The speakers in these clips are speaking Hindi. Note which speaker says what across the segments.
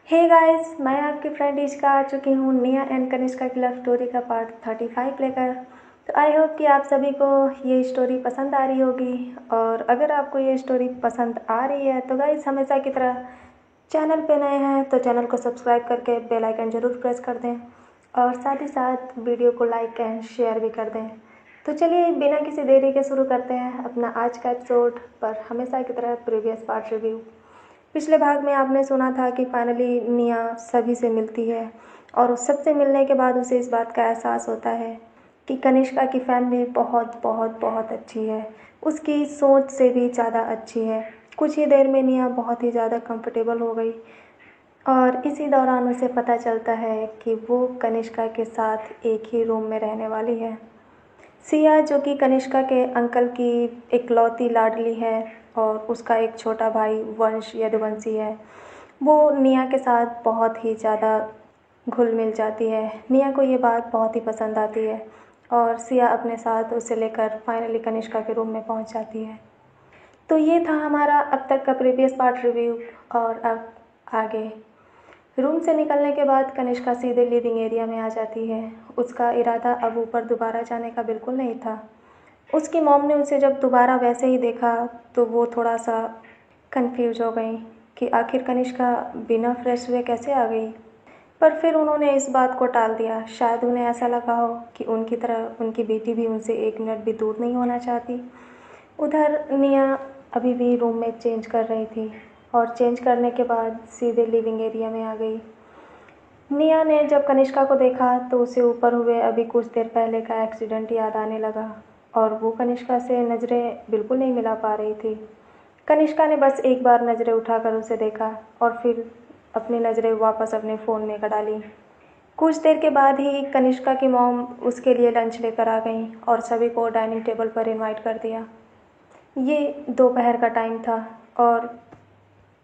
Speaker 1: हे गाइस, मैं आपकी फ्रेंड इश्का आ चुकी हूँ निया एंड कनिष्का की लव स्टोरी का पार्ट 35 लेकर। तो आई होप कि आप सभी को ये स्टोरी पसंद आ रही होगी। और अगर आपको ये स्टोरी पसंद आ रही है तो गाइस, हमेशा की तरह चैनल पे नए हैं तो चैनल को सब्सक्राइब करके बेल आइकन ज़रूर प्रेस कर दें और साथ ही साथ वीडियो को लाइक एंड शेयर भी कर दें। तो चलिए बिना किसी देरी के शुरू करते हैं अपना आज का एपिसोड। पर हमेशा की तरह प्रीवियस पार्ट रिव्यू। पिछले भाग में आपने सुना था कि फाइनली निया सभी से मिलती है और उस सबसे मिलने के बाद उसे इस बात का एहसास होता है कि कनिष्का की फैमिली बहुत बहुत बहुत अच्छी है, उसकी सोच से भी ज़्यादा अच्छी है। कुछ ही देर में निया बहुत ही ज़्यादा कंफर्टेबल हो गई और इसी दौरान उसे पता चलता है कि वो कनिष्का के साथ एक ही रूम में रहने वाली है। सिया, जो कि कनिष्का के अंकल की इकलौती लाडली है और उसका एक छोटा भाई वंश यदुवंशी है, वो निया के साथ बहुत ही ज़्यादा घुल मिल जाती है। निया को ये बात बहुत ही पसंद आती है और सिया अपने साथ उसे लेकर फाइनली कनिष्का के रूम में पहुंच जाती है। तो ये था हमारा अब तक का प्रीवियस पार्ट रिव्यू। और अब आगे रूम से निकलने के बाद कनिष्का सीधे लिविंग एरिया में आ जाती है। उसका इरादा अब ऊपर दोबारा जाने का बिल्कुल नहीं था। उसकी मॉम ने उसे जब दोबारा वैसे ही देखा तो वो थोड़ा सा कंफ्यूज हो गई कि आखिर कनिष्का बिना फ्रेश हुए कैसे आ गई। पर फिर उन्होंने इस बात को टाल दिया। शायद उन्हें ऐसा लगा हो कि उनकी तरह उनकी बेटी भी उनसे एक मिनट भी दूर नहीं होना चाहती। उधर निया अभी भी रूम में चेंज कर रही थी और चेंज करने के बाद सीधे लिविंग एरिया में आ गई। निया ने जब कनिष्का को देखा तो उसे ऊपर हुए अभी कुछ देर पहले का एक्सीडेंट याद आने लगा और वो कनिष्का से नज़रें बिल्कुल नहीं मिला पा रही थी। कनिष्का ने बस एक बार नज़रें उठाकर उसे देखा और फिर अपनी नज़रें वापस अपने फ़ोन में लगा ली। कुछ देर के बाद ही कनिष्का की मॉम उसके लिए लंच लेकर आ गई और सभी को डाइनिंग टेबल पर इनवाइट कर दिया। ये दोपहर का टाइम था और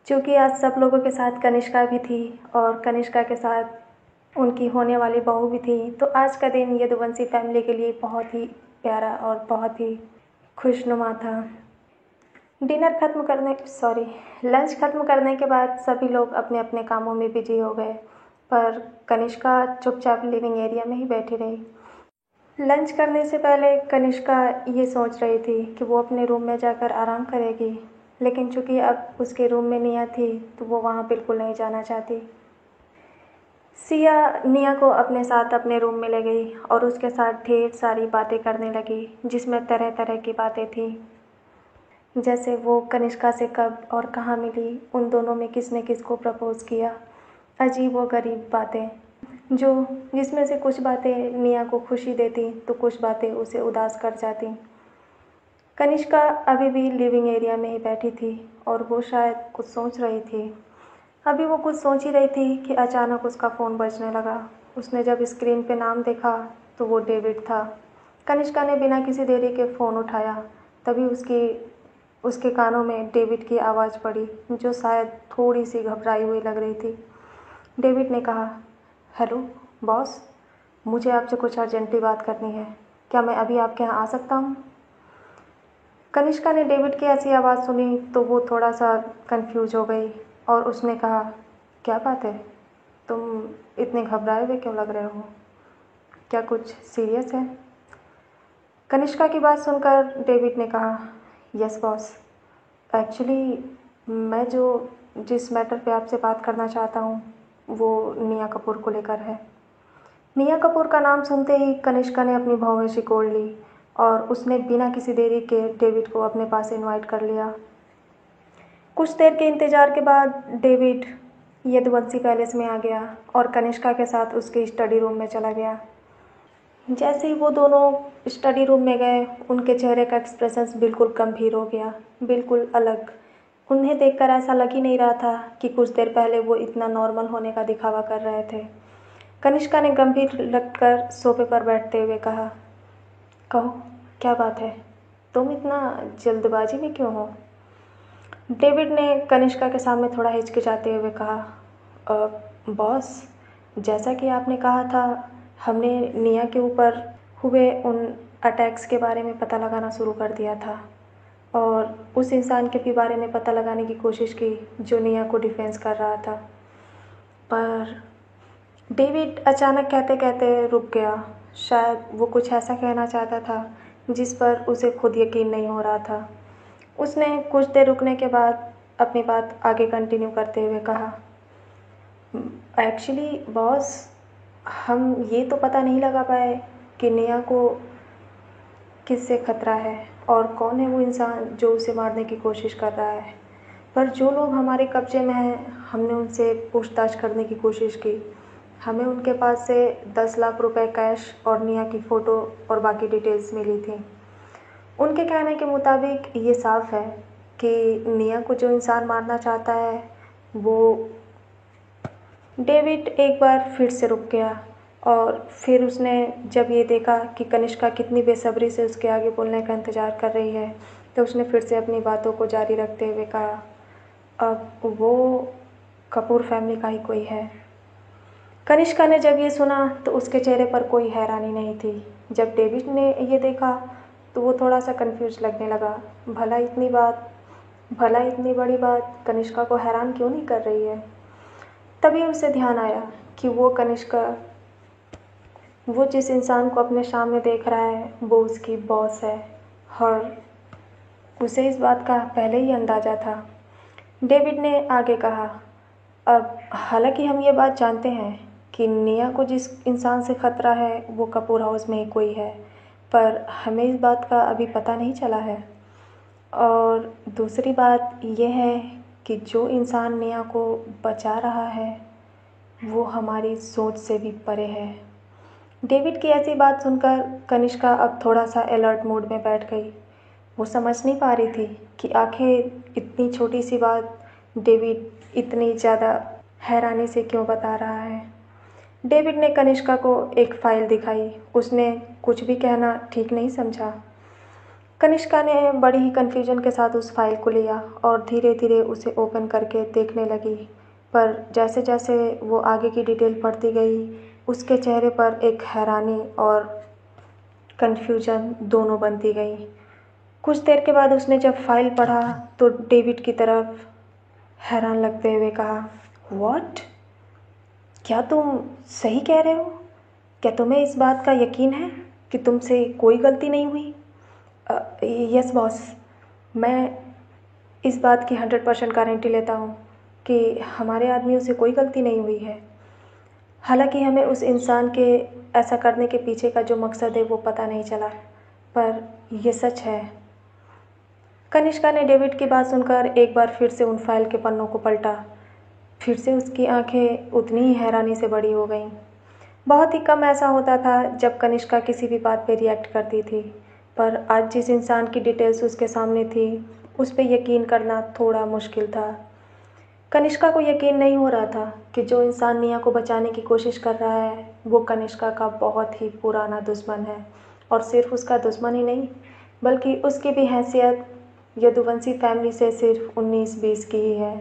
Speaker 1: चूँकि आज सब लोगों के साथ कनिष्का भी थी और कनिष्का के साथ उनकी होने वाली बहू भी थी, तो आज का दिन यदुवंशी फैमिली के लिए बहुत ही प्यारा और बहुत ही खुशनुमा था। लंच ख़त्म करने के बाद सभी लोग अपने अपने कामों में बिजी हो गए, पर कनिष्का चुपचाप लिविंग एरिया में ही बैठी रही। लंच करने से पहले कनिष्का ये सोच रही थी कि वो अपने रूम में जाकर आराम करेगी, लेकिन चूंकि अब उसके रूम में निया थी तो वो वहाँ बिल्कुल नहीं जाना चाहती। सिया निया को अपने साथ अपने रूम में ले गई और उसके साथ ढेर सारी बातें करने लगी, जिसमें तरह तरह की बातें थी, जैसे वो कनिष्का से कब और कहाँ मिली, उन दोनों में किसने किसको प्रपोज़ किया, अजीब व गरीब बातें जो जिसमें से कुछ बातें निया को खुशी देती तो कुछ बातें उसे उदास कर जाती। कनिष्का अभी भी लिविंग एरिया में ही बैठी थी और वो शायद कुछ सोच रही थी। अभी वो कुछ सोच ही रही थी कि अचानक उसका फ़ोन बजने लगा। उसने जब स्क्रीन पे नाम देखा तो वो डेविड था। कनिष्का ने बिना किसी देरी के फ़ोन उठाया। तभी उसके कानों में डेविड की आवाज़ पड़ी, जो शायद थोड़ी सी घबराई हुई लग रही थी। डेविड ने कहा, हेलो बॉस, मुझे आपसे कुछ अर्जेंटली बात करनी है। क्या मैं अभी आपके यहाँ आ सकता हूँ? कनिष्का ने डेविड की ऐसी आवाज़ सुनी तो वो थोड़ा सा कंफ्यूज हो गई और उसने कहा, क्या बात है, तुम इतने घबराए हुए क्यों लग रहे हो? क्या कुछ सीरियस है? कनिष्का की बात सुनकर डेविड ने कहा, यस बॉस, एक्चुअली मैं जिस मैटर पे आपसे बात करना चाहता हूँ वो निया कपूर को लेकर है। निया कपूर का नाम सुनते ही कनिष्का ने अपनी भौहें सिकोड़ ली और उसने बिना किसी देरी के डेविड को अपने पास इनवाइट कर लिया। कुछ देर के इंतज़ार के बाद डेविड यदुवंशी पैलेस में आ गया और कनिष्का के साथ उसके स्टडी रूम में चला गया। जैसे ही वो दोनों स्टडी रूम में गए, उनके चेहरे का एक्सप्रेशंस बिल्कुल गंभीर हो गया, बिल्कुल अलग। उन्हें देखकर ऐसा लग ही नहीं रहा था कि कुछ देर पहले वो इतना नॉर्मल होने का दिखावा कर रहे थे। कनिष्का ने गंभीर लगकर सोफे पर बैठते हुए कहा, कहो क्या बात है, तुम इतना जल्दबाजी में क्यों हो? डेविड ने कनिष्का के सामने थोड़ा हिचकिचाते हुए कहा, बॉस, जैसा कि आपने कहा था, हमने निया के ऊपर हुए उन अटैक्स के बारे में पता लगाना शुरू कर दिया था और उस इंसान के भी बारे में पता लगाने की कोशिश की जो निया को डिफेंस कर रहा था। पर डेविड अचानक कहते कहते रुक गया। शायद वो कुछ ऐसा कहना चाहता था जिस पर उसे खुद यकीन नहीं हो रहा था। उसने कुछ देर रुकने के बाद अपनी बात आगे कंटिन्यू करते हुए कहा, एक्चुअली बॉस, हम ये तो पता नहीं लगा पाए कि नेहा को किससे खतरा है और कौन है वो इंसान जो उसे मारने की कोशिश कर रहा है। पर जो लोग हमारे कब्जे में हैं, हमने उनसे पूछताछ करने की कोशिश की। हमें उनके पास से 10 लाख रुपए कैश और नेहा की फ़ोटो और बाकी डिटेल्स मिली थी। उनके कहने के मुताबिक ये साफ है कि नेहा को जो इंसान मारना चाहता है वो। डेविड एक बार फिर से रुक गया और फिर उसने जब ये देखा कि कनिष्का कितनी बेसब्री से उसके आगे बोलने का इंतज़ार कर रही है, तो उसने फिर से अपनी बातों को जारी रखते हुए कहा, अब वो कपूर फैमिली का ही कोई है। कनिष्का ने जब ये सुना तो उसके चेहरे पर कोई हैरानी नहीं थी। जब डेविड ने ये देखा तो वो थोड़ा सा कंफ्यूज लगने लगा। भला इतनी बड़ी बात कनिष्का को हैरान क्यों नहीं कर रही है। तभी उसे ध्यान आया कि वो जिस इंसान को अपने सामने देख रहा है वो उसकी बॉस है और उसे इस बात का पहले ही अंदाज़ा था। डेविड ने आगे कहा, अब हालांकि हम ये बात जानते हैं कि नेहा को जिस इंसान से ख़तरा है वो कपूर हाउस में ही कोई है, पर हमें इस बात का अभी पता नहीं चला है। और दूसरी बात यह है कि जो इंसान नेहा को बचा रहा है वो हमारी सोच से भी परे है। डेविड की ऐसी बात सुनकर कनिष्का अब थोड़ा सा अलर्ट मोड में बैठ गई। वो समझ नहीं पा रही थी कि आखिर इतनी छोटी सी बात डेविड इतनी ज़्यादा हैरानी से क्यों बता रहा है। डेविड ने कनिष्का को एक फ़ाइल दिखाई। उसने कुछ भी कहना ठीक नहीं समझा। कनिष्का ने बड़ी ही कन्फ्यूजन के साथ उस फाइल को लिया और धीरे धीरे उसे ओपन करके देखने लगी। पर जैसे जैसे वो आगे की डिटेल पढ़ती गई, उसके चेहरे पर एक हैरानी और कन्फ्यूजन दोनों बनती गई। कुछ देर के बाद उसने जब फाइल पढ़ा तो डेविड की तरफ हैरान लगते हुए कहा, व्हाट? क्या तुम सही कह रहे हो? क्या तुम्हें इस बात का यकीन है कि तुमसे कोई गलती नहीं हुई? यस बॉस, मैं इस बात की 100% गारंटी लेता हूँ कि हमारे आदमियों से कोई गलती नहीं हुई है। हालांकि हमें उस इंसान के ऐसा करने के पीछे का जो मकसद है वो पता नहीं चला, पर यह सच है। कनिष्का ने डेविड की बात सुनकर एक बार फिर से उन फाइल के पन्नों को पलटा। फिर से उसकी आंखें उतनी ही हैरानी से बड़ी हो गईं। बहुत ही कम ऐसा होता था जब कनिष्का किसी भी बात पर रिएक्ट करती थी, पर आज जिस इंसान की डिटेल्स उसके सामने थी उस पर यकीन करना थोड़ा मुश्किल था। कनिष्का को यकीन नहीं हो रहा था कि जो इंसान नेहा को बचाने की कोशिश कर रहा है वो कनिष्का का बहुत ही पुराना दुश्मन है। और सिर्फ उसका दुश्मन ही नहीं, बल्कि उसकी भी हैसियत यदुवंशी फैमिली से सिर्फ 19-20 की ही है।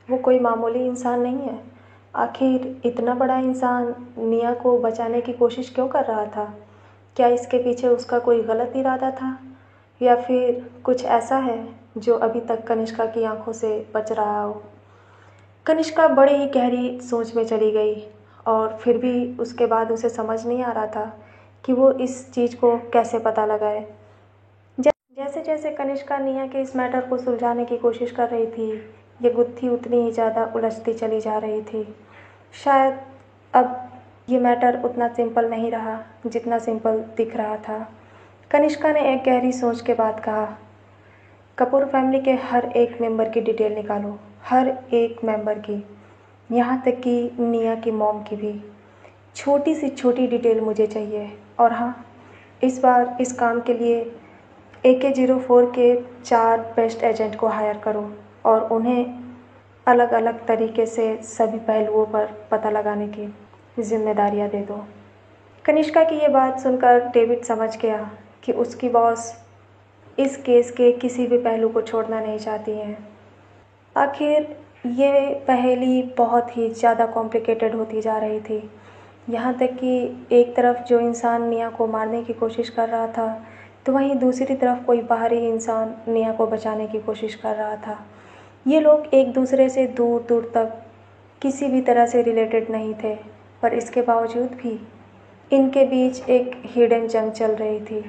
Speaker 1: वो कोई मामूली इंसान नहीं है। आखिर इतना बड़ा इंसान नेहा को बचाने की कोशिश क्यों कर रहा था? क्या इसके पीछे उसका कोई गलत इरादा था, या फिर कुछ ऐसा है जो अभी तक कनिष्का की आंखों से बच रहा हो? कनिष्का बड़ी ही गहरी सोच में चली गई और फिर भी उसके बाद उसे समझ नहीं आ रहा था कि वो इस चीज़ को कैसे पता लगाए। जैसे जैसे कनिष्का नेहा के इस मैटर को सुलझाने की कोशिश कर रही थी, ये गुत्थी उतनी ही ज़्यादा उलझती चली जा रही थी। शायद अब ये मैटर उतना सिंपल नहीं रहा जितना सिंपल दिख रहा था। कनिष्का ने एक गहरी सोच के बाद कहा, कपूर फैमिली के हर एक मेंबर की डिटेल निकालो, हर एक मेंबर की, यहाँ तक कि नेहा की मॉम की भी। छोटी से छोटी डिटेल मुझे चाहिए। और हाँ, इस बार इस काम के लिए AK-04 के 4 बेस्ट एजेंट को हायर करो और उन्हें अलग अलग तरीके से सभी पहलुओं पर पता लगाने की जिम्मेदारियां दे दो। कनिष्का की ये बात सुनकर डेविड समझ गया कि उसकी बॉस इस केस के किसी भी पहलू को छोड़ना नहीं चाहती हैं। आखिर ये पहेली बहुत ही ज़्यादा कॉम्प्लिकेटेड होती जा रही थी। यहाँ तक कि एक तरफ जो इंसान नेहा को मारने की कोशिश कर रहा था, तो वहीं दूसरी तरफ कोई बाहरी इंसान नेहा को बचाने की कोशिश कर रहा था। ये लोग एक दूसरे से दूर दूर तक किसी भी तरह से रिलेटेड नहीं थे, पर इसके बावजूद भी इनके बीच एक हिडन जंग चल रही थी।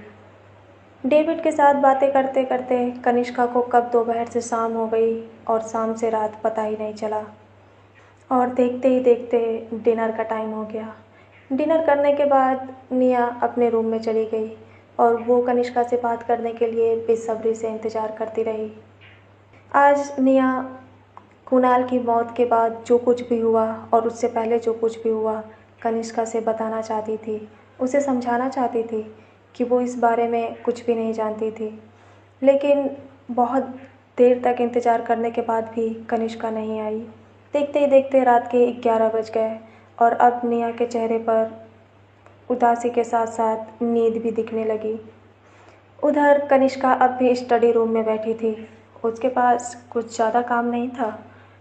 Speaker 1: डेविड के साथ बातें करते करते कनिष्का को कब दोपहर से शाम हो गई और शाम से रात पता ही नहीं चला, और देखते ही देखते डिनर का टाइम हो गया। डिनर करने के बाद निया अपने रूम में चली गई और वो कनिष्का से बात करने के लिए बेसब्री से इंतज़ार करती रही। आज निया कुणाल की मौत के बाद जो कुछ भी हुआ और उससे पहले जो कुछ भी हुआ कनिष्का से बताना चाहती थी, उसे समझाना चाहती थी कि वो इस बारे में कुछ भी नहीं जानती थी। लेकिन बहुत देर तक इंतज़ार करने के बाद भी कनिष्का नहीं आई। देखते ही देखते रात के 11 बज गए और अब निया के चेहरे पर उदासी के साथ साथ नींद भी दिखने लगी। उधर कनिष्का अब भी स्टडी रूम में बैठी थी। उसके पास कुछ ज़्यादा काम नहीं था।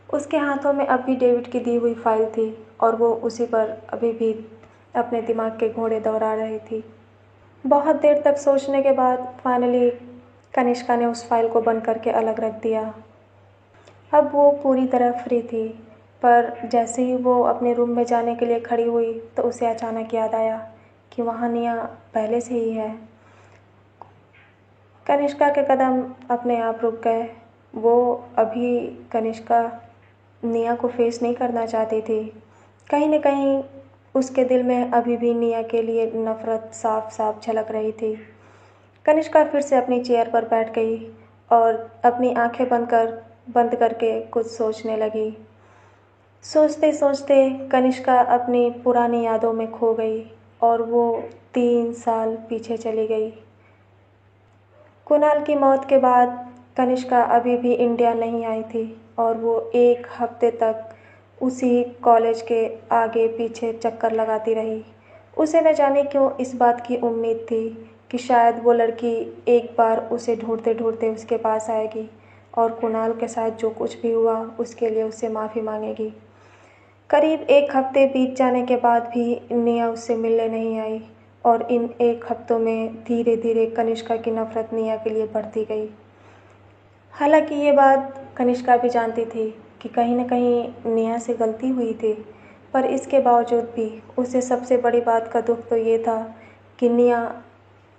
Speaker 1: उसके हाथों में अभी डेविड की दी हुई फाइल थी और वो उसी पर अभी भी अपने दिमाग के घोड़े दौड़ा रही थी। बहुत देर तक सोचने के बाद फाइनली कनिष्का ने उस फाइल को बंद करके अलग रख दिया। अब वो पूरी तरह फ्री थी, पर जैसे ही वो अपने रूम में जाने के लिए खड़ी हुई तो उसे अचानक याद आया कि वहाँ निया पहले से ही है। कनिष्का के कदम अपने आप रुक गए। वो अभी कनिष्का निया को फेस नहीं करना चाहती थी। कहीं न कहीं उसके दिल में अभी भी निया के लिए नफ़रत साफ साफ झलक रही थी। कनिष्का फिर से अपनी चेयर पर बैठ गई और अपनी आंखें बंद करके कुछ सोचने लगी। सोचते सोचते कनिष्का अपनी पुरानी यादों में खो गई और वो 3 साल पीछे चली गई। कुणाल की मौत के बाद कनिष्का अभी भी इंडिया नहीं आई थी और वो 1 हफ्ते तक उसी कॉलेज के आगे पीछे चक्कर लगाती रही। उसे न जाने क्यों इस बात की उम्मीद थी कि शायद वो लड़की एक बार उसे ढूंढते ढूंढते उसके पास आएगी और कुणाल के साथ जो कुछ भी हुआ उसके लिए उससे माफ़ी मांगेगी। करीब 1 हफ्ते बीत जाने के बाद भी निया उससे मिलने नहीं आई और इन 1 हफ्तों में धीरे धीरे कनिष्का की नफ़रत निया के लिए बढ़ती गई। हालांकि ये बात कनिष्का भी जानती थी कि कहीं न कहीं नेहा से गलती हुई थी, पर इसके बावजूद भी उसे सबसे बड़ी बात का दुख तो ये था कि नेहा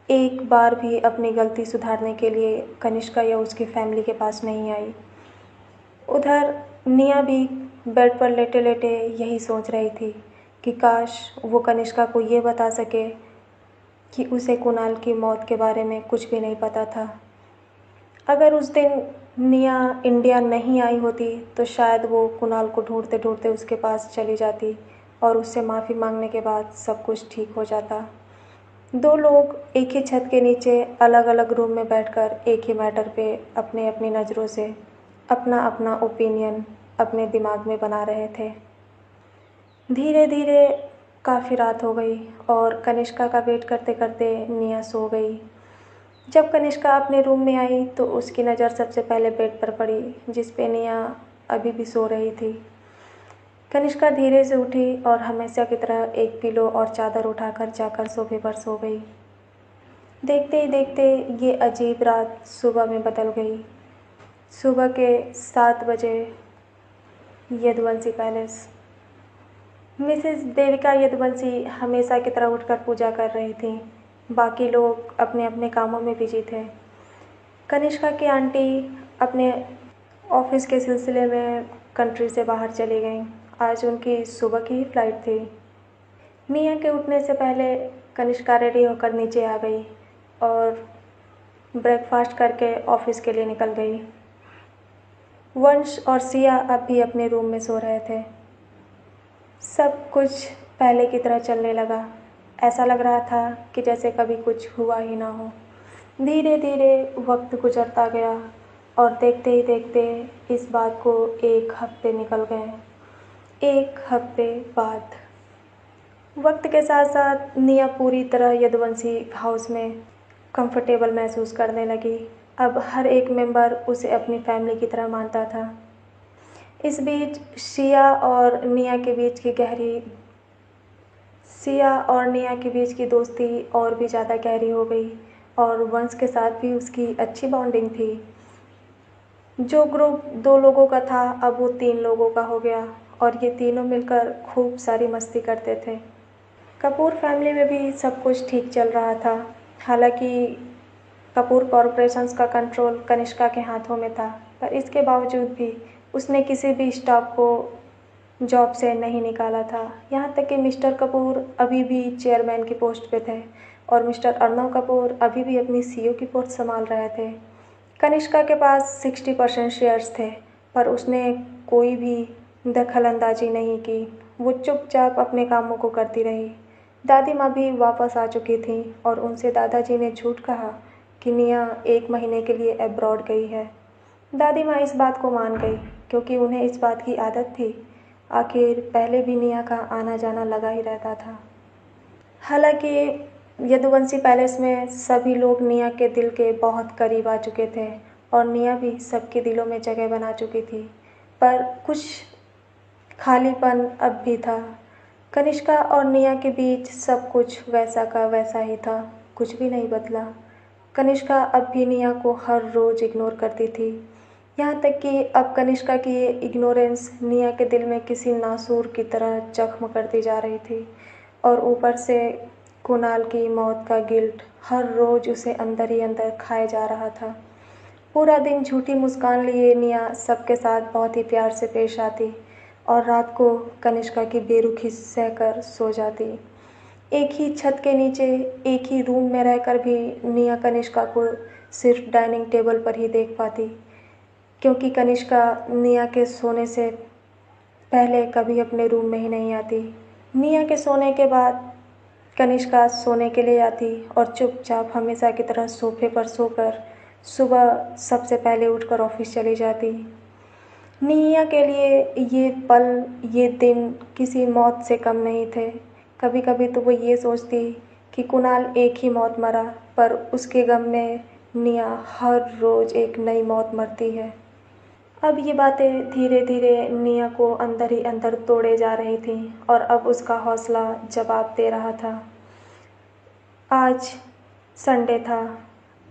Speaker 1: एक बार भी अपनी गलती सुधारने के लिए कनिष्का या उसकी फैमिली के पास नहीं आई। उधर नेहा भी बेड पर लेटे लेटे यही सोच रही थी कि काश वो कनिष्का को ये बता सके कि उसे कुणाल की मौत के बारे में कुछ भी नहीं पता था। अगर उस दिन निया इंडिया नहीं आई होती तो शायद वो कुणाल को ढूंढते ढूंढते उसके पास चली जाती और उससे माफ़ी मांगने के बाद सब कुछ ठीक हो जाता। 2 लोग एक ही छत के नीचे अलग अलग रूम में बैठकर एक ही मैटर पे अपने अपनी नज़रों से अपना अपना ओपिनियन अपने दिमाग में बना रहे थे। धीरे धीरे काफ़ी रात हो गई और कनिष्का का वेट करते करते निया सो गई। जब कनिष्का अपने रूम में आई तो उसकी नज़र सबसे पहले बेड पर पड़ी जिस पे निया अभी भी सो रही थी। कनिष्का धीरे से उठी और हमेशा की तरह एक पिलो और चादर उठाकर जाकर सोफे पर सो गई। देखते ही देखते ये अजीब रात सुबह में बदल गई। सुबह के 7 बजे यदुवंशी पैलेस। मिसेस देविका यदुवंशी हमेशा की तरह उठकर पूजा कर रही थीं। बाकी लोग अपने अपने कामों में बिजी थे। कनिष्का की आंटी अपने ऑफिस के सिलसिले में कंट्री से बाहर चली गईं। आज उनकी सुबह की ही फ्लाइट थी। निया के उठने से पहले कनिष्का रेडी होकर नीचे आ गई और ब्रेकफास्ट करके ऑफिस के लिए निकल गई। वंश और सिया अब भी अपने रूम में सो रहे थे। सब कुछ पहले की तरह चलने लगा। ऐसा लग रहा था कि जैसे कभी कुछ हुआ ही ना हो। धीरे धीरे वक्त गुजरता गया और देखते ही देखते इस बात को 1 हफ्ते निकल गए। 1 हफ्ते बाद वक्त के साथ साथ निया पूरी तरह यदुवंशी हाउस में कंफर्टेबल महसूस करने लगी। अब हर एक मेंबर उसे अपनी फैमिली की तरह मानता था। इस बीच सिया और निया के बीच की दोस्ती और भी ज़्यादा गहरी हो गई और वंश के साथ भी उसकी अच्छी बॉन्डिंग थी। जो ग्रुप 2 लोगों का था अब वो 3 लोगों का हो गया और ये तीनों मिलकर खूब सारी मस्ती करते थे। कपूर फैमिली में भी सब कुछ ठीक चल रहा था। हालांकि कपूर कॉरपोरेशंस का कंट्रोल कनिष्का के हाथों में था, पर इसके बावजूद भी उसने किसी भी स्टाफ को जॉब से नहीं निकाला था। यहाँ तक कि मिस्टर कपूर अभी भी चेयरमैन की पोस्ट पे थे और मिस्टर अर्नव कपूर अभी भी अपनी सीईओ की पोस्ट संभाल रहे थे। कनिष्का के पास 60% शेयर्स थे, पर उसने कोई भी दखल अंदाजी नहीं की। वो चुपचाप अपने कामों को करती रही। दादी माँ भी वापस आ चुकी थी और उनसे दादाजी ने झूठ कहा कि निया 1 महीने के लिए अब्रॉड गई है। दादी माँ इस बात को मान गई क्योंकि उन्हें इस बात की आदत थी। आखिर पहले भी निया का आना जाना लगा ही रहता था। हालांकि यदुवंशी पैलेस में सभी लोग निया के दिल के बहुत करीब आ चुके थे और निया भी सबके दिलों में जगह बना चुकी थी, पर कुछ खालीपन अब भी था। कनिष्का और निया के बीच सब कुछ वैसा का वैसा ही था, कुछ भी नहीं बदला। कनिष्का अब भी निया को हर रोज़ इग्नोर करती थी, यहाँ तक कि अब कनिष्का की ये इग्नोरेंस निया के दिल में किसी नासूर की तरह जख्म करती जा रही थी। और ऊपर से कुणाल की मौत का गिल्ट हर रोज़ उसे अंदर ही अंदर खाए जा रहा था। पूरा दिन झूठी मुस्कान लिए निया सबके साथ बहुत ही प्यार से पेश आती और रात को कनिष्का की बेरुखी सहकर सो जाती। एक ही छत के नीचे एक ही रूम में रहकर भी निया कनिष्का को सिर्फ डाइनिंग टेबल पर ही देख पाती, क्योंकि कनिष्का निया के सोने से पहले कभी अपने रूम में ही नहीं आती। निया के सोने के बाद कनिष्का सोने के लिए आती और चुपचाप हमेशा की तरह सोफे पर सोकर सुबह सबसे पहले उठकर ऑफिस चली जाती। निया के लिए ये पल, ये दिन किसी मौत से कम नहीं थे। कभी कभी तो वो ये सोचती कि कुणाल एक ही मौत मरा, पर उसके गम में निया हर रोज़ एक नई मौत मरती है। अब ये बातें धीरे धीरे निया को अंदर ही अंदर तोड़े जा रही थीं और अब उसका हौसला जवाब दे रहा था। आज संडे था।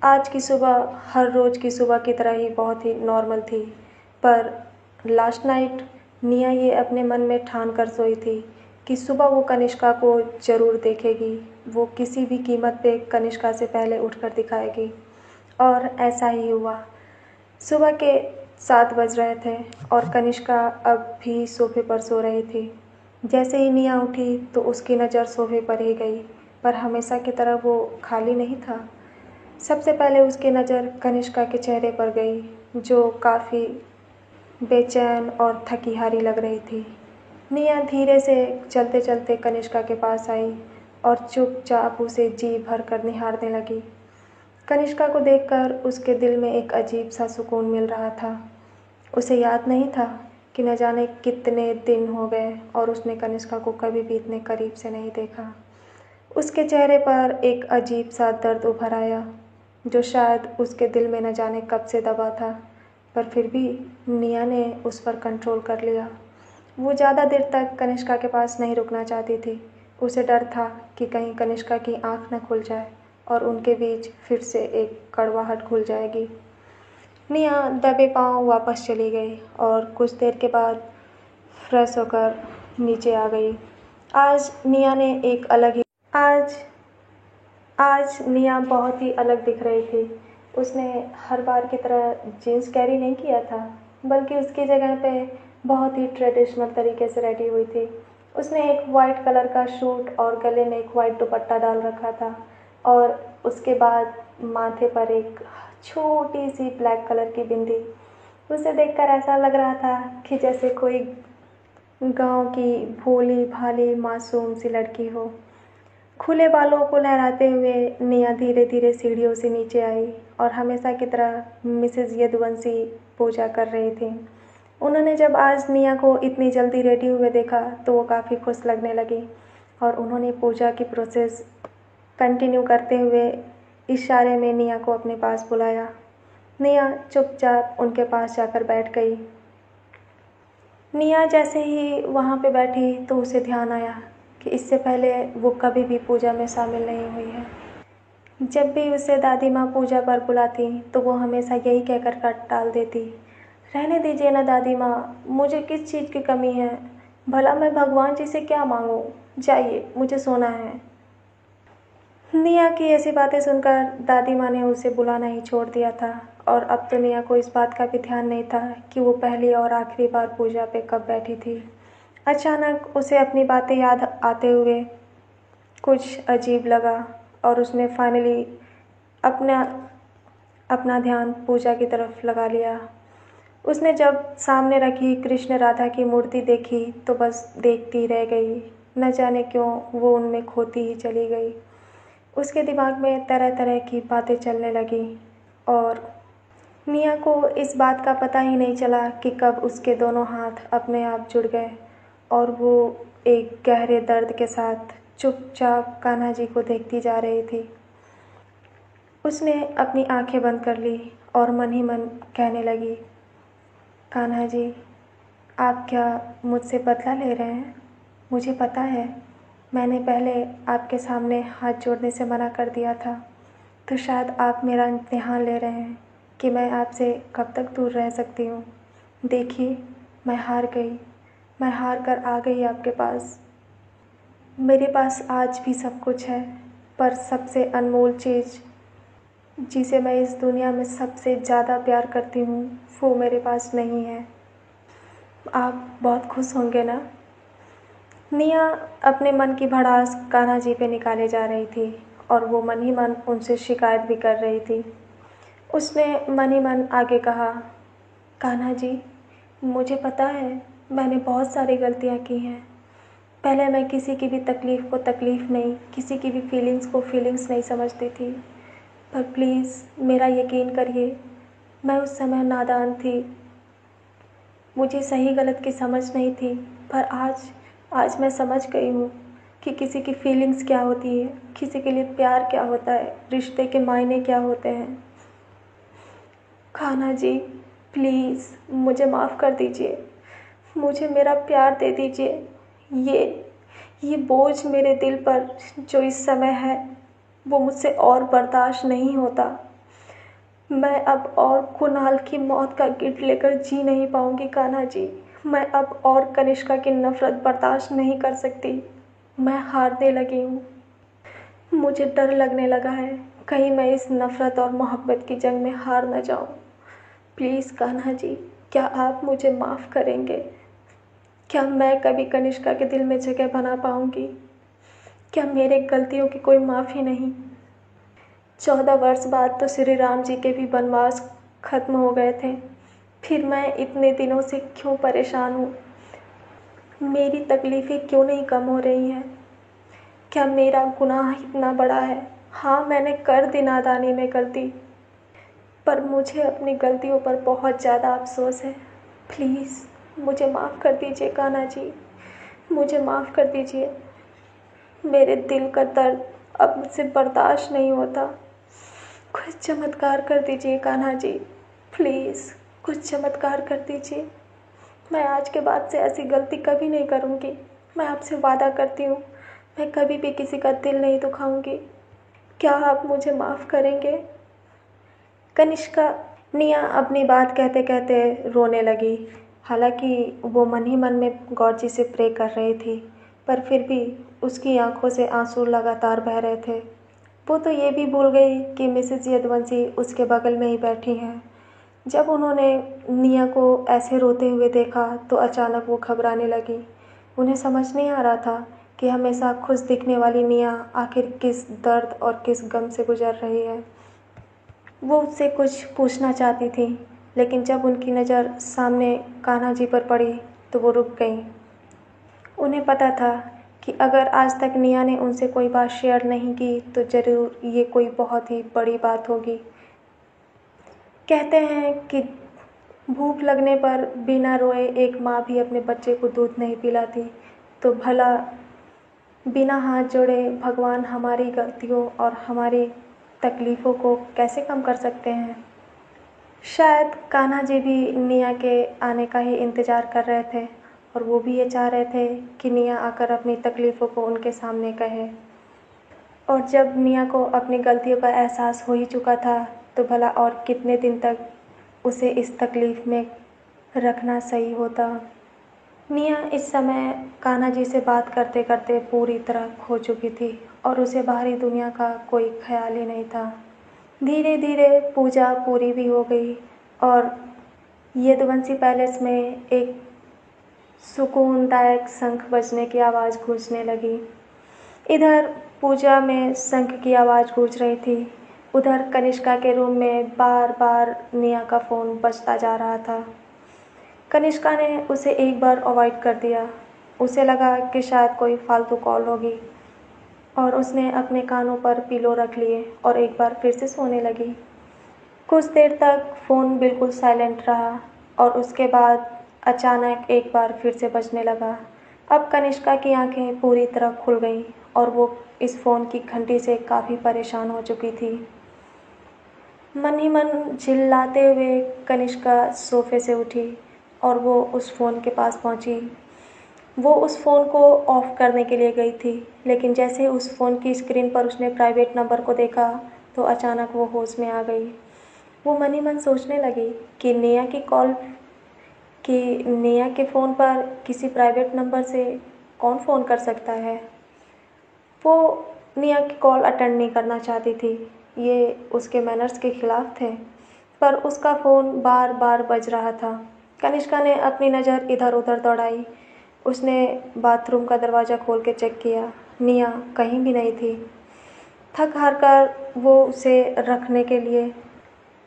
Speaker 1: आज की सुबह हर रोज़ की सुबह की तरह ही बहुत ही नॉर्मल थी, पर लास्ट नाइट निया ये अपने मन में ठान कर सोई थी कि सुबह वो कनिष्का को ज़रूर देखेगी। वो किसी भी कीमत पे कनिष्का से पहले उठकर दिखाएगी, और ऐसा ही हुआ। सुबह के 7 बज रहे थे और कनिष्का अब भी सोफे पर सो रही थी। जैसे ही निया उठी तो उसकी नज़र सोफे पर ही गई, पर हमेशा की तरह वो खाली नहीं था। सबसे पहले उसकी नज़र कनिष्का के चेहरे पर गई, जो काफ़ी बेचैन और थकी हारी लग रही थी। निया धीरे से चलते चलते कनिष्का के पास आई और चुपचाप उसे जी भर कर निहारने लगी। कनिष्का को देखकर उसके दिल में एक अजीब सा सुकून मिल रहा था। उसे याद नहीं था कि न जाने कितने दिन हो गए और उसने कनिष्का को कभी भी इतने करीब से नहीं देखा। उसके चेहरे पर एक अजीब सा दर्द उभर आया, जो शायद उसके दिल में न जाने कब से दबा था, पर फिर भी निया ने उस पर कंट्रोल कर लिया। वो ज़्यादा देर तक कनिष्का के पास नहीं रुकना चाहती थी। उसे डर था कि कहीं कनिष्का की आँख न खुल जाए और उनके बीच फिर से एक कड़वाहट घुल जाएगी। निया दबे पांव वापस चली गई और कुछ देर के बाद फ्रेश होकर नीचे आ गई। आज निया ने एक अलग ही आज निया बहुत ही अलग दिख रही थी। उसने हर बार की तरह जीन्स कैरी नहीं किया था, बल्कि उसकी जगह पे बहुत ही ट्रेडिशनल तरीके से रेडी हुई थी। उसने एक वाइट कलर का सूट और गले में एक वाइट दुपट्टा डाल रखा था और उसके बाद माथे पर एक छोटी सी ब्लैक कलर की बिंदी। उसे देखकर ऐसा लग रहा था कि जैसे कोई गांव की भोली भाली मासूम सी लड़की हो। खुले बालों को लहराते हुए निया धीरे धीरे सीढ़ियों से नीचे आई और हमेशा की तरह मिसेज यदुवंशी पूजा कर रही थी। उन्होंने जब आज निया को इतनी जल्दी रेडी हुए देखा तो वो काफ़ी खुश लगने लगी और उन्होंने पूजा की प्रोसेस कंटिन्यू करते हुए इशारे में निया को अपने पास बुलाया। निया चुपचाप उनके पास जाकर बैठ गई। निया जैसे ही वहाँ पे बैठी तो उसे ध्यान आया कि इससे पहले वो कभी भी पूजा में शामिल नहीं हुई है। जब भी उसे दादी माँ पूजा पर बुलाती तो वो हमेशा यही कहकर कट टाल देती, रहने दीजिए ना दादी माँ, मुझे किस चीज़ की कमी है, भला मैं भगवान जी से क्या मांगूं? जाइए, मुझे सोना है। निया की ऐसी बातें सुनकर दादी माँ ने उसे बुलाना ही छोड़ दिया था और अब तो निया को इस बात का भी ध्यान नहीं था कि वो पहली और आखिरी बार पूजा पे कब बैठी थी। अचानक उसे अपनी बातें याद आते हुए कुछ अजीब लगा और उसने फाइनली अपना अपना ध्यान पूजा की तरफ लगा लिया। उसने जब सामने रखी कृष्ण राधा की मूर्ति देखी तो बस देखती रह गई। न जाने क्यों वो उनमें खोती ही चली गई। उसके दिमाग में तरह तरह की बातें चलने लगी और निया को इस बात का पता ही नहीं चला कि कब उसके दोनों हाथ अपने आप जुड़ गए और वो एक गहरे दर्द के साथ चुपचाप कान्हा जी को देखती जा रही थी। उसने अपनी आंखें बंद कर ली और मन ही मन कहने लगी, कान्हा जी, आप क्या मुझसे बदला ले रहे हैं? मुझे पता है मैंने पहले आपके सामने हाथ जोड़ने से मना कर दिया था, तो शायद आप मेरा इम्तिहान ले रहे हैं कि मैं आपसे कब तक दूर रह सकती हूँ। देखिए, मैं हार गई, मैं हार कर आ गई आपके पास। मेरे पास आज भी सब कुछ है, पर सबसे अनमोल चीज़ जिसे मैं इस दुनिया में सबसे ज़्यादा प्यार करती हूँ वो मेरे पास नहीं है। आप बहुत खुश होंगे ना? निया अपने मन की भड़ास कान्हा जी पे निकाले जा रही थी और वो मन ही मन उनसे शिकायत भी कर रही थी। उसने मन ही मन आगे कहा, कान्हा जी, मुझे पता है मैंने बहुत सारी गलतियाँ की हैं। पहले मैं किसी की भी तकलीफ़ को तकलीफ़ नहीं, किसी की भी फीलिंग्स को फीलिंग्स नहीं समझती थी। पर प्लीज़ मेरा यकीन करिए, मैं उस समय नादान थी, मुझे सही गलत की समझ नहीं थी। पर आज मैं समझ गई हूँ कि किसी की फीलिंग्स क्या होती है, किसी के लिए प्यार क्या होता है, रिश्ते के मायने क्या होते हैं। कान्हा जी, प्लीज़ मुझे माफ़ कर दीजिए, मुझे मेरा प्यार दे दीजिए। ये बोझ मेरे दिल पर जो इस समय है वो मुझसे और बर्दाश्त नहीं होता। मैं अब और कुणाल की मौत का गिल्ट लेकर जी नहीं पाऊंगी कान्हा जी। मैं अब और कनिष्का की नफ़रत बर्दाश्त नहीं कर सकती। मैं हारने लगी हूँ। मुझे डर लगने लगा है कहीं मैं इस नफ़रत और मोहब्बत की जंग में हार न जाऊँ। प्लीज़ कान्हा जी, क्या आप मुझे माफ़ करेंगे? क्या मैं कभी कनिष्का के दिल में जगह बना पाऊंगी? क्या मेरे गलतियों की कोई माफ़ी नहीं? 14 वर्ष बाद तो श्री राम जी के भी वनवास खत्म हो गए थे, फिर मैं इतने दिनों से क्यों परेशान हूँ? मेरी तकलीफ़ें क्यों नहीं कम हो रही हैं? क्या मेरा गुनाह इतना बड़ा है? हाँ, मैंने कर दी नादानी में गलती, पर मुझे अपनी गलतियों पर बहुत ज़्यादा अफसोस है। प्लीज़ मुझे माफ़ कर दीजिए कान्हा जी, मुझे माफ़ कर दीजिए। मेरे दिल का दर्द अब मुझसे बर्दाश्त नहीं होता। कुछ चमत्कार कर दीजिए कान्हा जी, प्लीज़ कुछ चमत्कार कर दीजिए। मैं आज के बाद से ऐसी गलती कभी नहीं करूँगी। मैं आपसे वादा करती हूँ, मैं कभी भी किसी का दिल नहीं दुखाऊंगी। क्या आप मुझे माफ़ करेंगे? कनिष्का निया अपनी बात कहते कहते रोने लगी। हालांकि वो मन ही मन में गॉड जी से प्रे कर रही थी, पर फिर भी उसकी आंखों से आंसू लगातार बह रहे थे। वो तो ये भी भूल गई कि मिसेस यदुवंशी उसके बगल में ही बैठी हैं। जब उन्होंने निया को ऐसे रोते हुए देखा तो अचानक वो घबराने लगी। उन्हें समझ नहीं आ रहा था कि हमेशा खुश दिखने वाली निया आखिर किस दर्द और किस गम से गुजर रही है। वो उससे कुछ पूछना चाहती थी, लेकिन जब उनकी नज़र सामने कान्हा जी पर पड़ी तो वो रुक गईं। उन्हें पता था कि अगर आज तक निया ने उनसे कोई बात शेयर नहीं की तो ज़रूर ये कोई बहुत ही बड़ी बात होगी। कहते हैं कि भूख लगने पर बिना रोए एक माँ भी अपने बच्चे को दूध नहीं पिलाती, तो भला बिना हाथ जोड़े भगवान हमारी गलतियों और हमारी तकलीफ़ों को कैसे कम कर सकते हैं? शायद कान्हा जी भी निया के आने का ही इंतज़ार कर रहे थे और वो भी ये चाह रहे थे कि निया आकर अपनी तकलीफ़ों को उनके सामने कहे। और जब निया को अपनी गलतियों का एहसास हो ही चुका था तो भला और कितने दिन तक उसे इस तकलीफ़ में रखना सही होता। निया इस समय कान्हा जी से बात करते करते पूरी तरह खो चुकी थी और उसे बाहरी दुनिया का कोई ख्याल ही नहीं था। धीरे धीरे पूजा पूरी भी हो गई और यदुवंशी पैलेस में एक सुकूनदायक शंख बजने की आवाज़ गूंजने लगी। इधर पूजा में शंख की आवाज़ गूंज रही थी, उधर कनिष्का के रूम में बार बार निया का फ़ोन बजता जा रहा था। कनिष्का ने उसे एक बार अवॉइड कर दिया। उसे लगा कि शायद कोई फालतू कॉल होगी और उसने अपने कानों पर पिलो रख लिए और एक बार फिर से सोने लगी। कुछ देर तक फ़ोन बिल्कुल साइलेंट रहा और उसके बाद अचानक एक बार फिर से बजने लगा। अब कनिष्का की आंखें पूरी तरह खुल गईं और वो इस फ़ोन की घंटी से काफ़ी परेशान हो चुकी थी। मन ही मन चिल्लाते हुए कनिष्का सोफ़े से उठी और वो उस फ़ोन के पास पहुंची। वो उस फ़ोन को ऑफ़ करने के लिए गई थी, लेकिन जैसे उस फ़ोन की स्क्रीन पर उसने प्राइवेट नंबर को देखा तो अचानक वो होश में आ गई। वो मन ही मन सोचने लगी कि नेहा के फ़ोन पर किसी प्राइवेट नंबर से कौन फ़ोन कर सकता है। वो नेहा की कॉल अटेंड नहीं करना चाहती थी, ये उसके मैनर्स के ख़िलाफ़ थे, पर उसका फ़ोन बार बार बज रहा था। कनिष्का ने अपनी नज़र इधर उधर दौड़ाई। उसने बाथरूम का दरवाज़ा खोल के चेक किया, नेहा कहीं भी नहीं थी। थक हार कर वो उसे रखने के लिए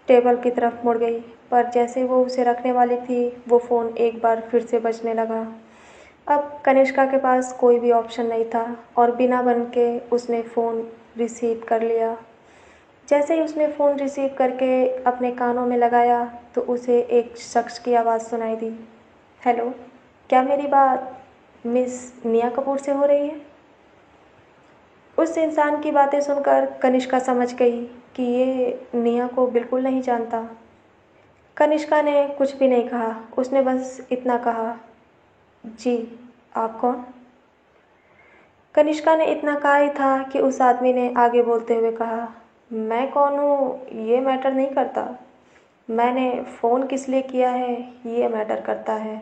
Speaker 1: टेबल की तरफ मुड़ गई, पर जैसे वो उसे रखने वाली थी वो फ़ोन एक बार फिर से बजने लगा। अब कनिष्का के पास कोई भी ऑप्शन नहीं था और बिना बन के उसने फ़ोन रिसीव कर लिया। जैसे ही उसने फ़ोन रिसीव करके अपने कानों में लगाया तो उसे एक शख्स की आवाज़ सुनाई दी। हेलो, क्या मेरी बात मिस निया कपूर से हो रही है? उस इंसान की बातें सुनकर कनिष्का समझ गई कि ये निया को बिल्कुल नहीं जानता। कनिष्का ने कुछ भी नहीं कहा, उसने बस इतना कहा, जी, आप कौन? कनिष्का ने इतना कहा ही था कि उस आदमी ने आगे बोलते हुए कहा, मैं कौन हूँ ये मैटर नहीं करता, मैंने फ़ोन किस लिए किया है ये मैटर करता है।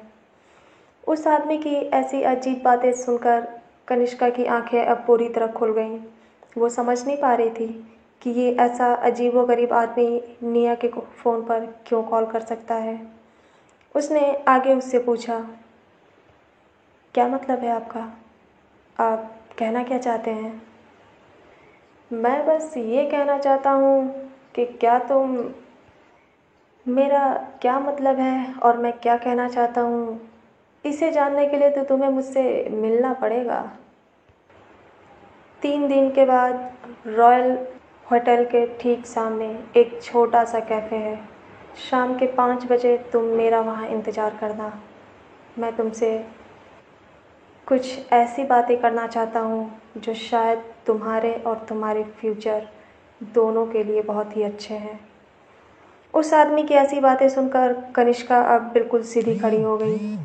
Speaker 1: उस आदमी की ऐसी अजीब बातें सुनकर कनिष्का की आंखें अब पूरी तरह खुल गईं। वो समझ नहीं पा रही थी कि ये ऐसा अजीबोगरीब आदमी निया के फ़ोन पर क्यों कॉल कर सकता है। उसने आगे उससे पूछा, क्या मतलब है आपका? आप कहना क्या चाहते हैं? मैं बस ये कहना चाहता हूँ कि क्या तुम मेरा क्या मतलब है और मैं क्या कहना चाहता हूँ, इसे जानने के लिए तो तुम्हें मुझसे मिलना पड़ेगा। 3 दिन के बाद रॉयल होटल के ठीक सामने एक छोटा सा कैफ़े है। शाम के 5 बजे तुम मेरा वहाँ इंतज़ार करना। मैं तुमसे कुछ ऐसी बातें करना चाहता हूँ जो शायद तुम्हारे और तुम्हारे फ्यूचर दोनों के लिए बहुत ही अच्छे हैं। उस आदमी की ऐसी बातें सुनकर कनिष्का अब बिल्कुल सीधी खड़ी हो गई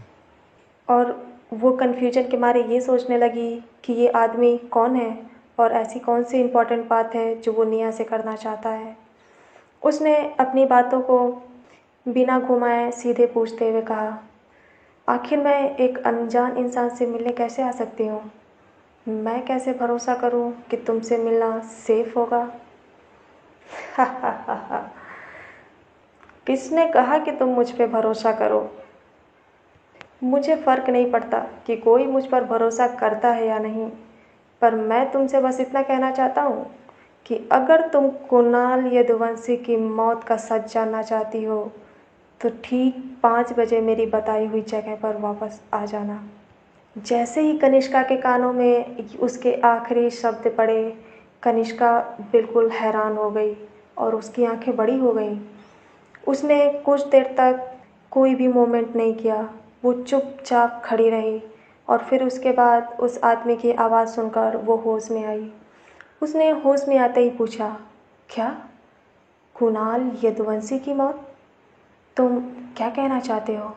Speaker 1: और वो कन्फ्यूजन के मारे ये सोचने लगी कि ये आदमी कौन है और ऐसी कौन सी इम्पोर्टेंट बात है जो वो निया से करना चाहता है। उसने अपनी बातों को बिना घुमाए सीधे पूछते हुए कहा, आखिर मैं एक अनजान इंसान से मिलने कैसे आ सकती हूँ? मैं कैसे भरोसा करूँ कि तुमसे मिलना सेफ होगा? किसने कहा कि तुम मुझ पे भरोसा करो? मुझे फ़र्क नहीं पड़ता कि कोई मुझ पर भरोसा करता है या नहीं, पर मैं तुमसे बस इतना कहना चाहता हूँ कि अगर तुम कुणाल यदुवंशी की मौत का सच जानना चाहती हो तो ठीक 5 बजे मेरी बताई हुई जगह पर वापस आ जाना। जैसे ही कनिष्का के कानों में उसके आखिरी शब्द पड़े, कनिष्का बिल्कुल हैरान हो गई और उसकी आंखें बड़ी हो गईं। उसने कुछ देर तक कोई भी मूवमेंट नहीं किया। वो चुपचाप खड़ी रही और फिर उसके बाद उस आदमी की आवाज़ सुनकर वो होश में आई। उसने होश में आते ही पूछा, क्या? कुणाल यदुवंशी की मौत? तुम क्या कहना चाहते हो?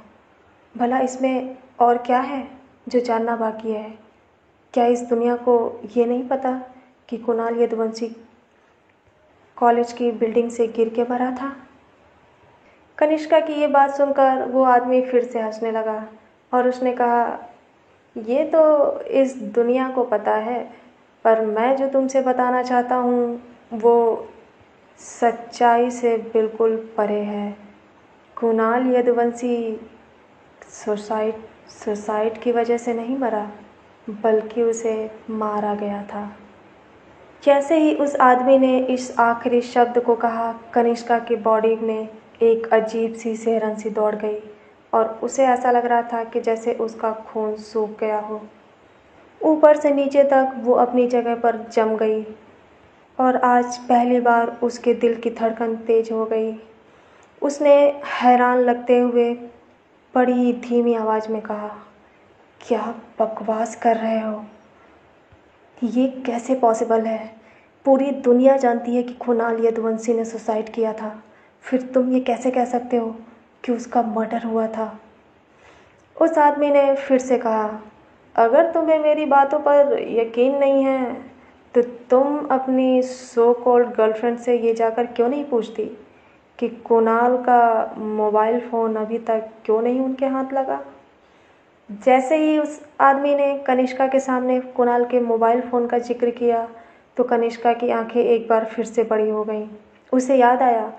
Speaker 1: भला इसमें और क्या है जो जानना बाकी है? क्या इस दुनिया को ये नहीं पता कि कुणाल यदुवंशी कॉलेज की बिल्डिंग से गिर के मरा था? कनिष्का की ये बात सुनकर वो आदमी फिर से हंसने लगा। और उसने कहा, ये तो इस दुनिया को पता है, पर मैं जो तुमसे बताना चाहता हूँ वो सच्चाई से बिल्कुल परे है। कुणाल यदुवंशी सुसाइड सुसाइड की वजह से नहीं मरा, बल्कि उसे मारा गया था। जैसे ही उस आदमी ने इस आखिरी शब्द को कहा, कनिष्का की बॉडी में एक अजीब सी सिहरन सी दौड़ गई और उसे ऐसा लग रहा था कि जैसे उसका खून सूख गया हो। ऊपर से नीचे तक वो अपनी जगह पर जम गई और आज पहली बार उसके दिल की धड़कन तेज हो गई। उसने हैरान लगते हुए बड़ी धीमी आवाज़ में कहा, क्या बकवास कर रहे हो? ये कैसे पॉसिबल है? पूरी दुनिया जानती है कि कुणाल यदुवंशी ने सुसाइड किया था, फिर तुम ये कैसे कह सकते हो कि उसका मर्डर हुआ था? उस आदमी ने फिर से कहा, अगर तुम्हें मेरी बातों पर यकीन नहीं है तो तुम अपनी सो कॉल्ड गर्लफ्रेंड से ये जाकर क्यों नहीं पूछती कि कुणाल का मोबाइल फ़ोन अभी तक क्यों नहीं उनके हाथ लगा? जैसे ही उस आदमी ने कनिष्का के सामने कुणाल के मोबाइल फ़ोन का जिक्र किया तो कनिष्का की आंखें एक बार फिर से बड़ी हो गईं। उसे याद आया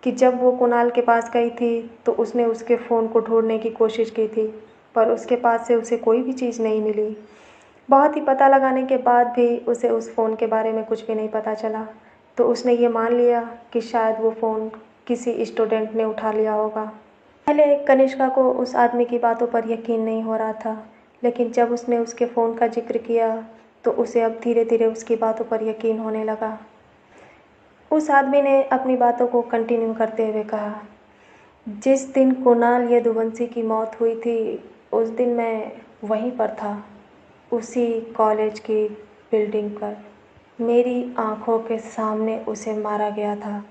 Speaker 1: कि जब वो कुणाल के पास गई थी तो उसने उसके फ़ोन को ढूंढने की कोशिश की थी, पर उसके पास से उसे कोई भी चीज़ नहीं मिली। बहुत ही पता लगाने के बाद भी उसे उस फ़ोन के बारे में कुछ भी नहीं पता चला, तो उसने ये मान लिया कि शायद वो फ़ोन किसी स्टूडेंट ने उठा लिया होगा। पहले कनिष्का को उस आदमी की बातों पर यकीन नहीं हो रहा था, लेकिन जब उसने उसके फ़ोन का जिक्र किया तो उसे अब धीरे धीरे उसकी बातों पर यकीन होने लगा। उस आदमी ने अपनी बातों को कंटिन्यू करते हुए कहा, जिस दिन कुणाल यदुवंशी की मौत हुई थी उस दिन मैं वहीं पर था, उसी कॉलेज की बिल्डिंग पर। मेरी आंखों के सामने उसे मारा गया था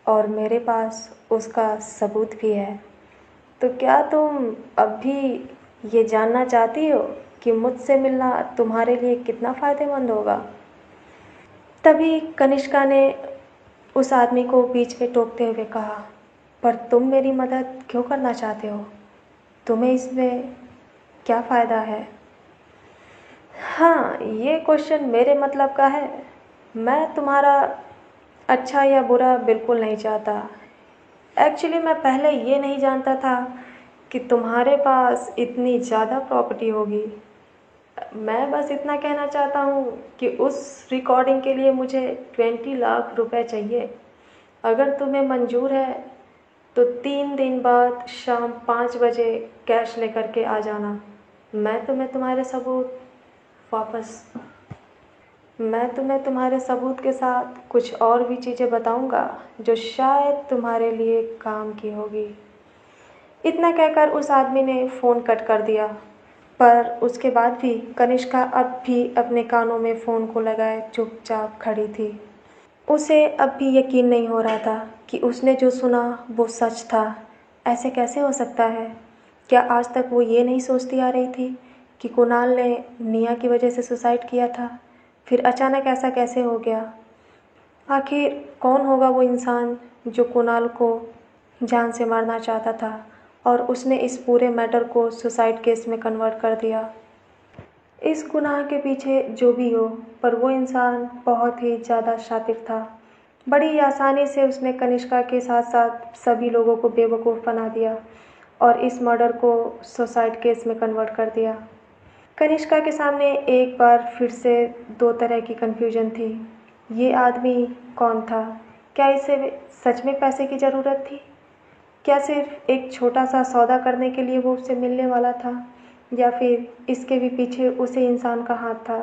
Speaker 1: और मेरे पास उसका सबूत भी है। तो क्या तुम अब भी ये जानना चाहती हो कि मुझसे मिलना तुम्हारे लिए कितना फ़ायदेमंद होगा? तभी कनिष्का ने उस आदमी को बीच में टोकते हुए कहा, पर तुम मेरी मदद क्यों करना चाहते हो? तुम्हें इसमें क्या फ़ायदा है? हाँ, ये क्वेश्चन मेरे मतलब का है। मैं तुम्हारा अच्छा या बुरा बिल्कुल नहीं चाहता। एक्चुअली मैं पहले ये नहीं जानता था कि तुम्हारे पास इतनी ज़्यादा प्रॉपर्टी होगी। मैं बस इतना कहना चाहता हूँ कि उस रिकॉर्डिंग के लिए मुझे 20 लाख रुपए चाहिए। अगर तुम्हें मंजूर है तो 3 दिन बाद शाम 5 बजे कैश लेकर के आ जाना। मैं तुम्हें तुम्हारे सबूत वापस मैं तुम्हें तुम्हारे सबूत के साथ कुछ और भी चीज़ें बताऊंगा जो शायद तुम्हारे लिए काम की होगी। इतना कहकर उस आदमी ने फ़ोन कट कर दिया, पर उसके बाद भी कनिष्का अब भी अपने कानों में फ़ोन को लगाए चुपचाप खड़ी थी। उसे अब भी यकीन नहीं हो रहा था कि उसने जो सुना वो सच था। ऐसे कैसे हो सकता है? क्या आज तक वो ये नहीं सोचती आ रही थी कि कुणाल ने निया की वजह से सुसाइड किया था? फिर अचानक ऐसा कैसे हो गया? आखिर कौन होगा वो इंसान जो कुणाल को जान से मारना चाहता था और उसने इस पूरे मैटर को सुसाइड केस में कन्वर्ट कर दिया? इस गुनाह के पीछे जो भी हो, पर वो इंसान बहुत ही ज़्यादा शातिर था। बड़ी आसानी से उसने कनिष्का के साथ साथ सभी लोगों को बेवकूफ़ बना दिया और इस मर्डर को सुसाइड केस में कन्वर्ट कर दिया। कनिष्का के सामने एक बार फिर से दो तरह की कन्फ्यूजन थी। ये आदमी कौन था? क्या इसे सच में पैसे की ज़रूरत थी? क्या सिर्फ एक छोटा सा सौदा करने के लिए वो उससे मिलने वाला था, या फिर इसके भी पीछे उसी इंसान का हाथ था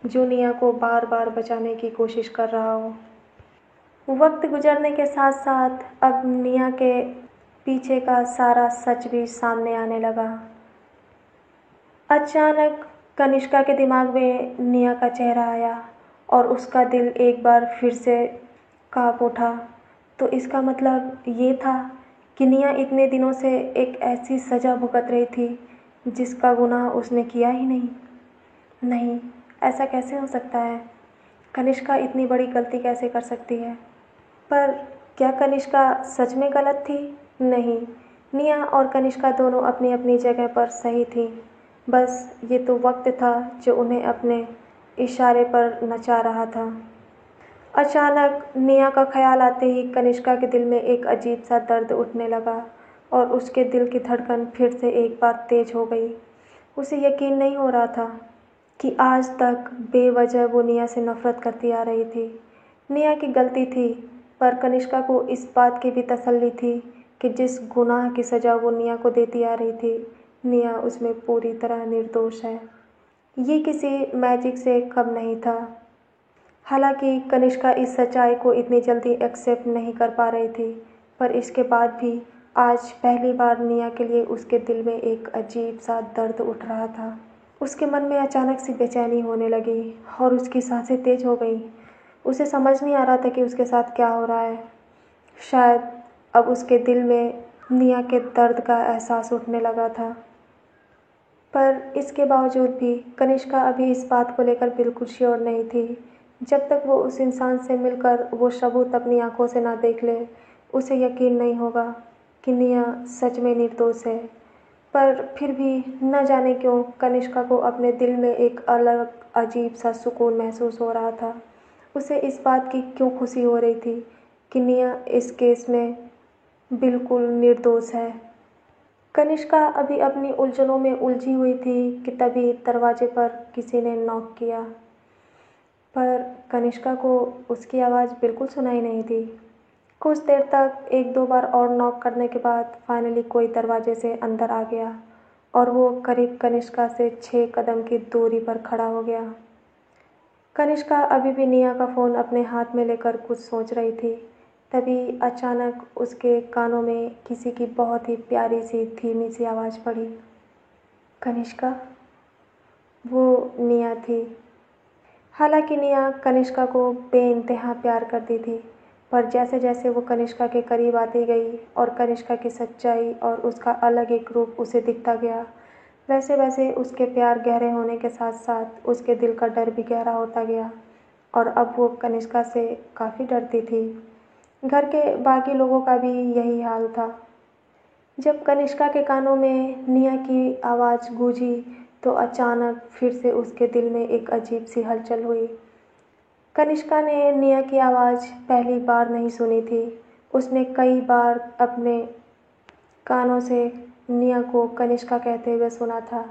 Speaker 1: जो निया को बार बार बचाने की कोशिश कर रहा हो? वक्त गुजरने के साथ साथ अब निया के पीछे का सारा सच भी सामने आने लगा। अचानक कनिष्का के दिमाग में निया का चेहरा आया और उसका दिल एक बार फिर से काँप उठा। तो इसका मतलब ये था कि निया इतने दिनों से एक ऐसी सज़ा भुगत रही थी जिसका गुनाह उसने किया ही नहीं। नहीं, ऐसा कैसे हो सकता है? कनिष्का इतनी बड़ी गलती कैसे कर सकती है? पर क्या कनिष्का सच में गलत थी? नहीं, निया और कनिष्का दोनों अपनी अपनी जगह पर सही थी। बस ये तो वक्त था जो उन्हें अपने इशारे पर नचा रहा था। अचानक निया का ख्याल आते ही कनिष्का के दिल में एक अजीब सा दर्द उठने लगा और उसके दिल की धड़कन फिर से एक बार तेज हो गई। उसे यकीन नहीं हो रहा था कि आज तक बेवजह वो निया से नफरत करती आ रही थी। निया की गलती थी, पर कनिष्का को इस बात की भी तसल्ली थी कि जिस गुनाह की सज़ा वो निया को देती आ रही थी, निया उसमें पूरी तरह निर्दोष है। ये किसी मैजिक से कम नहीं था। हालांकि कनिष्का इस सच्चाई को इतनी जल्दी एक्सेप्ट नहीं कर पा रही थी, पर इसके बाद भी आज पहली बार निया के लिए उसके दिल में एक अजीब सा दर्द उठ रहा था। उसके मन में अचानक सी बेचैनी होने लगी और उसकी सांसें तेज हो गईं। उसे समझ नहीं आ रहा था कि उसके साथ क्या हो रहा है। शायद अब उसके दिल में निया के दर्द का एहसास उठने लगा था। पर इसके बावजूद भी कनिष्का अभी इस बात को लेकर बिल्कुल श्योर नहीं थी। जब तक वो उस इंसान से मिलकर वो सबूत अपनी आंखों से ना देख ले, उसे यकीन नहीं होगा कि निया सच में निर्दोष है। पर फिर भी न जाने क्यों कनिष्का को अपने दिल में एक अलग अजीब सा सुकून महसूस हो रहा था। उसे इस बात की क्यों खुशी हो रही थी कि निया इस केस में बिल्कुल निर्दोष है। कनिष्का अभी अपनी उलझनों में उलझी हुई थी कि तभी दरवाजे पर किसी ने नॉक किया, पर कनिष्का को उसकी आवाज़ बिल्कुल सुनाई नहीं थी। कुछ देर तक एक दो बार और नॉक करने के बाद फाइनली कोई दरवाजे से अंदर आ गया और वो करीब कनिष्का से 6 कदम की दूरी पर खड़ा हो गया। कनिष्का अभी भी निया का फ़ोन अपने हाथ में लेकर कुछ सोच रही थी। तभी अचानक उसके कानों में किसी की बहुत ही प्यारी सी धीमी सी आवाज़ पड़ी। कनिष्का। वो निया थी। हालांकि निया कनिष्का को बेइंतहा प्यार करती थी, पर जैसे जैसे वो कनिष्का के करीब आती गई और कनिष्का की सच्चाई और उसका अलग एक रूप उसे दिखता गया, वैसे वैसे उसके प्यार गहरे होने के साथ साथ उसके दिल का डर भी गहरा होता गया और अब वो कनिष्का से काफ़ी डरती थी। घर के बाकी लोगों का भी यही हाल था। जब कनिष्का के कानों में निया की आवाज़ गूंजी तो अचानक फिर से उसके दिल में एक अजीब सी हलचल हुई। कनिष्का ने निया की आवाज़ पहली बार नहीं सुनी थी। उसने कई बार अपने कानों से निया को कनिष्का कहते हुए सुना था,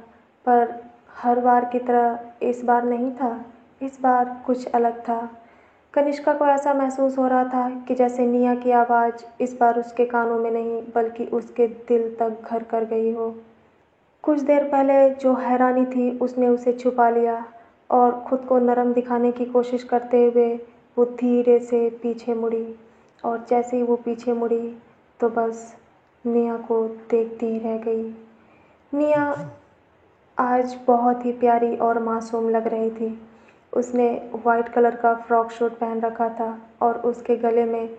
Speaker 1: पर हर बार की तरह इस बार नहीं था। इस बार कुछ अलग था। कनिष्का को ऐसा महसूस हो रहा था कि जैसे निया की आवाज़ इस बार उसके कानों में नहीं बल्कि उसके दिल तक घर कर गई हो। कुछ देर पहले जो हैरानी थी उसने उसे छुपा लिया और खुद को नरम दिखाने की कोशिश करते हुए वो धीरे से पीछे मुड़ी और जैसे ही वो पीछे मुड़ी तो बस निया को देखती ही रह गई। निया आज बहुत ही प्यारी और मासूम लग रही थी। उसने वाइट कलर का फ्रॉक सूट पहन रखा था और उसके गले में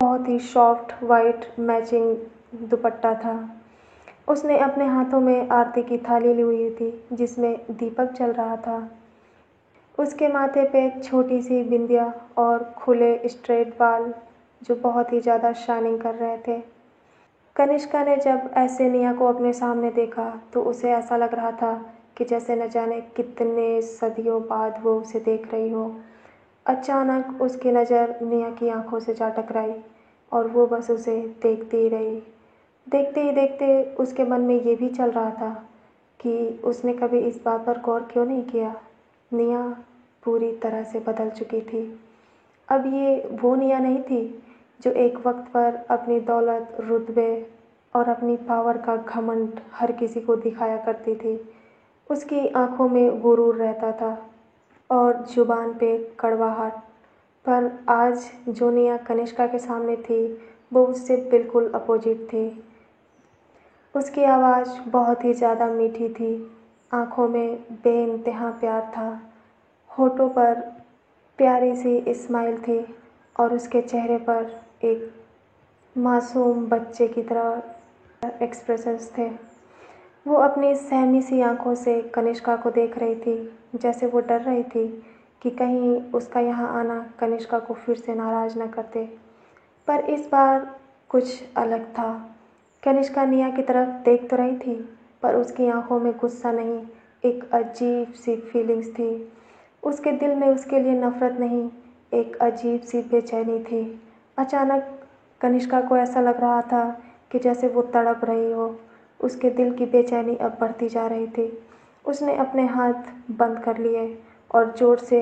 Speaker 1: बहुत ही सॉफ्ट वाइट मैचिंग दुपट्टा था। उसने अपने हाथों में आरती की थाली ली हुई थी जिसमें दीपक जल रहा था। उसके माथे पे छोटी सी बिंदिया और खुले स्ट्रेट बाल जो बहुत ही ज़्यादा शाइनिंग कर रहे थे। कनिष्का ने जब ऐसे निया को अपने सामने देखा तो उसे ऐसा लग रहा था कि जैसे न जाने कितने सदियों बाद वो उसे देख रही हो। अचानक उसकी नज़र निया की आंखों से जा टकराई और वो बस उसे देखती ही रही। देखते ही देखते उसके मन में ये भी चल रहा था कि उसने कभी इस बात पर गौर क्यों नहीं किया। निया पूरी तरह से बदल चुकी थी। अब ये वो निया नहीं थी जो एक वक्त पर अपनी दौलत, रुतबे और अपनी पावर का घमंड हर किसी को दिखाया करती थी। उसकी आंखों में गुरूर रहता था और जुबान पे कड़वाहट। पर आज जो निया कनिष्का के सामने थी वो उससे बिल्कुल अपोजिट थी। उसकी आवाज़ बहुत ही ज़्यादा मीठी थी, आंखों में बेइंतहा प्यार था, होठों पर प्यारी सी स्माइल थी और उसके चेहरे पर एक मासूम बच्चे की तरह एक्सप्रेशंस थे। वो अपनी सहमी सी आंखों से कनिष्का को देख रही थी, जैसे वो डर रही थी कि कहीं उसका यहाँ आना कनिष्का को फिर से नाराज़ न कर दे। पर इस बार कुछ अलग था। कनिष्का निया की तरफ देख तो रही थी, पर उसकी आंखों में गुस्सा नहीं, एक अजीब सी फीलिंग्स थी। उसके दिल में उसके लिए नफरत नहीं, एक अजीब सी बेचैनी थी। अचानक कनिष्का को ऐसा लग रहा था कि जैसे वो तड़प रही हो। उसके दिल की बेचैनी अब बढ़ती जा रही थी। उसने अपने हाथ बंद कर लिए और ज़ोर से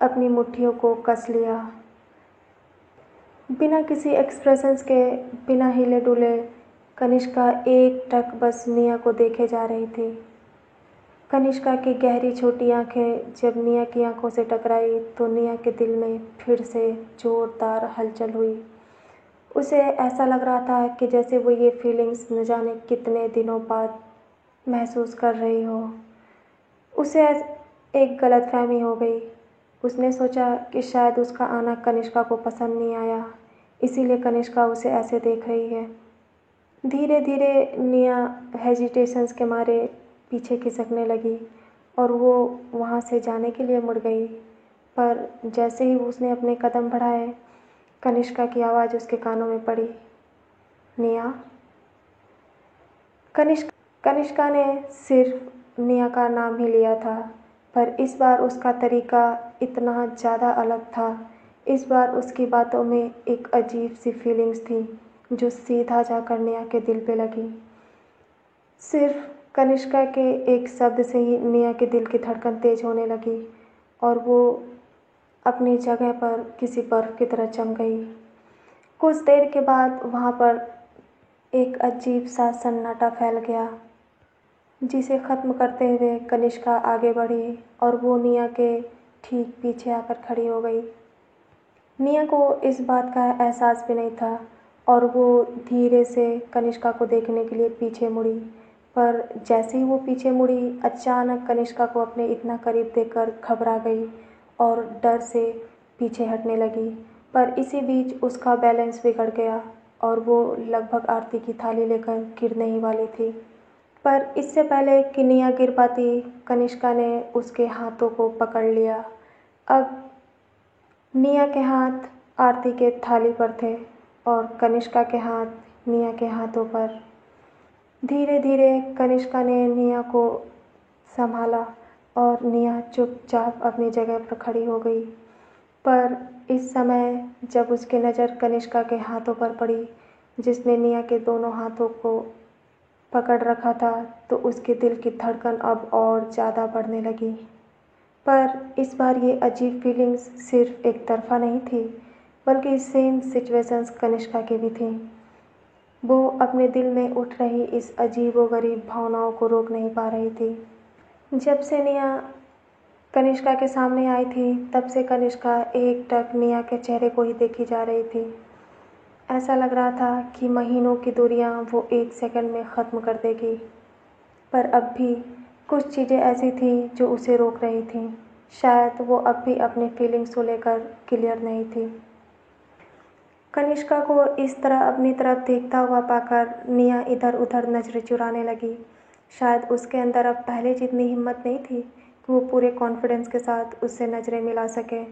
Speaker 1: अपनी मुट्ठियों को कस लिया। बिना किसी एक्सप्रेशंस के, बिना हिले डुले, कनिष्का एकटक बस निया को देखे जा रही थी। कनिष्का की गहरी छोटी आंखें जब निया की आंखों से टकराई तो निया के दिल में फिर से जोरदार हलचल हुई। उसे ऐसा लग रहा था कि जैसे वो ये फीलिंग्स न जाने कितने दिनों बाद महसूस कर रही हो। उसे एक गलतफहमी हो गई। उसने सोचा कि शायद उसका आना कनिष्का को पसंद नहीं आया, इसीलिए कनिष्का उसे ऐसे देख रही है। धीरे धीरे निया हेजिटेशंस के मारे पीछे खिसकने लगी और वो वहाँ से जाने के लिए मुड़ गई। पर जैसे ही उसने अपने कदम बढ़ाए, कनिष्का की आवाज़ उसके कानों में पड़ी, निया। कनिष्का ने सिर्फ निया का नाम ही लिया था, पर इस बार उसका तरीका इतना ज़्यादा अलग था। इस बार उसकी बातों में एक अजीब सी फीलिंग्स थी जो सीधा जाकर निया के दिल पे लगी। सिर्फ कनिष्का के एक शब्द से ही निया के दिल की धड़कन तेज होने लगी और वो अपनी जगह पर किसी बर्फ की तरह जम गई। कुछ देर के बाद वहाँ पर एक अजीब सा सन्नाटा फैल गया, जिसे ख़त्म करते हुए कनिष्का आगे बढ़ी और वो निया के ठीक पीछे आकर खड़ी हो गई। निया को इस बात का एहसास भी नहीं था और वो धीरे से कनिष्का को देखने के लिए पीछे मुड़ी। पर जैसे ही वो पीछे मुड़ी, अचानक कनिष्का को अपने इतना करीब देखकर घबरा गई और डर से पीछे हटने लगी। पर इसी बीच उसका बैलेंस बिगड़ गया और वो लगभग आरती की थाली लेकर गिरने ही वाली थी। पर इससे पहले कि निया गिर पाती, कनिष्का ने उसके हाथों को पकड़ लिया। अब निया के हाथ आरती के थाली पर थे और कनिष्का के हाथ निया के हाथों पर। धीरे धीरे कनिष्का ने निया को संभाला और निया चुपचाप अपनी जगह पर खड़ी हो गई। पर इस समय जब उसकी नज़र कनिष्का के हाथों पर पड़ी, जिसने निया के दोनों हाथों को पकड़ रखा था, तो उसके दिल की धड़कन अब और ज़्यादा बढ़ने लगी। पर इस बार ये अजीब फीलिंग्स सिर्फ एक तरफ़ा नहीं थी, बल्कि सेम सिचुएशंस कनिष्का की भी थी। वो अपने दिल में उठ रही इस अजीबोगरीब भावनाओं को रोक नहीं पा रही थी। जब से निया कनिष्का के सामने आई थी, तब से कनिष्का एकटक निया के चेहरे को ही देखी जा रही थी। ऐसा लग रहा था कि महीनों की दूरियां वो एक सेकंड में ख़त्म कर देगी। पर अब भी कुछ चीज़ें ऐसी थीं जो उसे रोक रही थीं। शायद वो अब भी अपनी फीलिंग्स को लेकर क्लियर नहीं थी। कनिष्का को इस तरह अपनी तरफ देखता हुआ पाकर निया इधर उधर नज़रें चुराने लगी। शायद उसके अंदर अब पहले जितनी हिम्मत नहीं थी कि वो पूरे कॉन्फिडेंस के साथ उससे नज़रें मिला सके।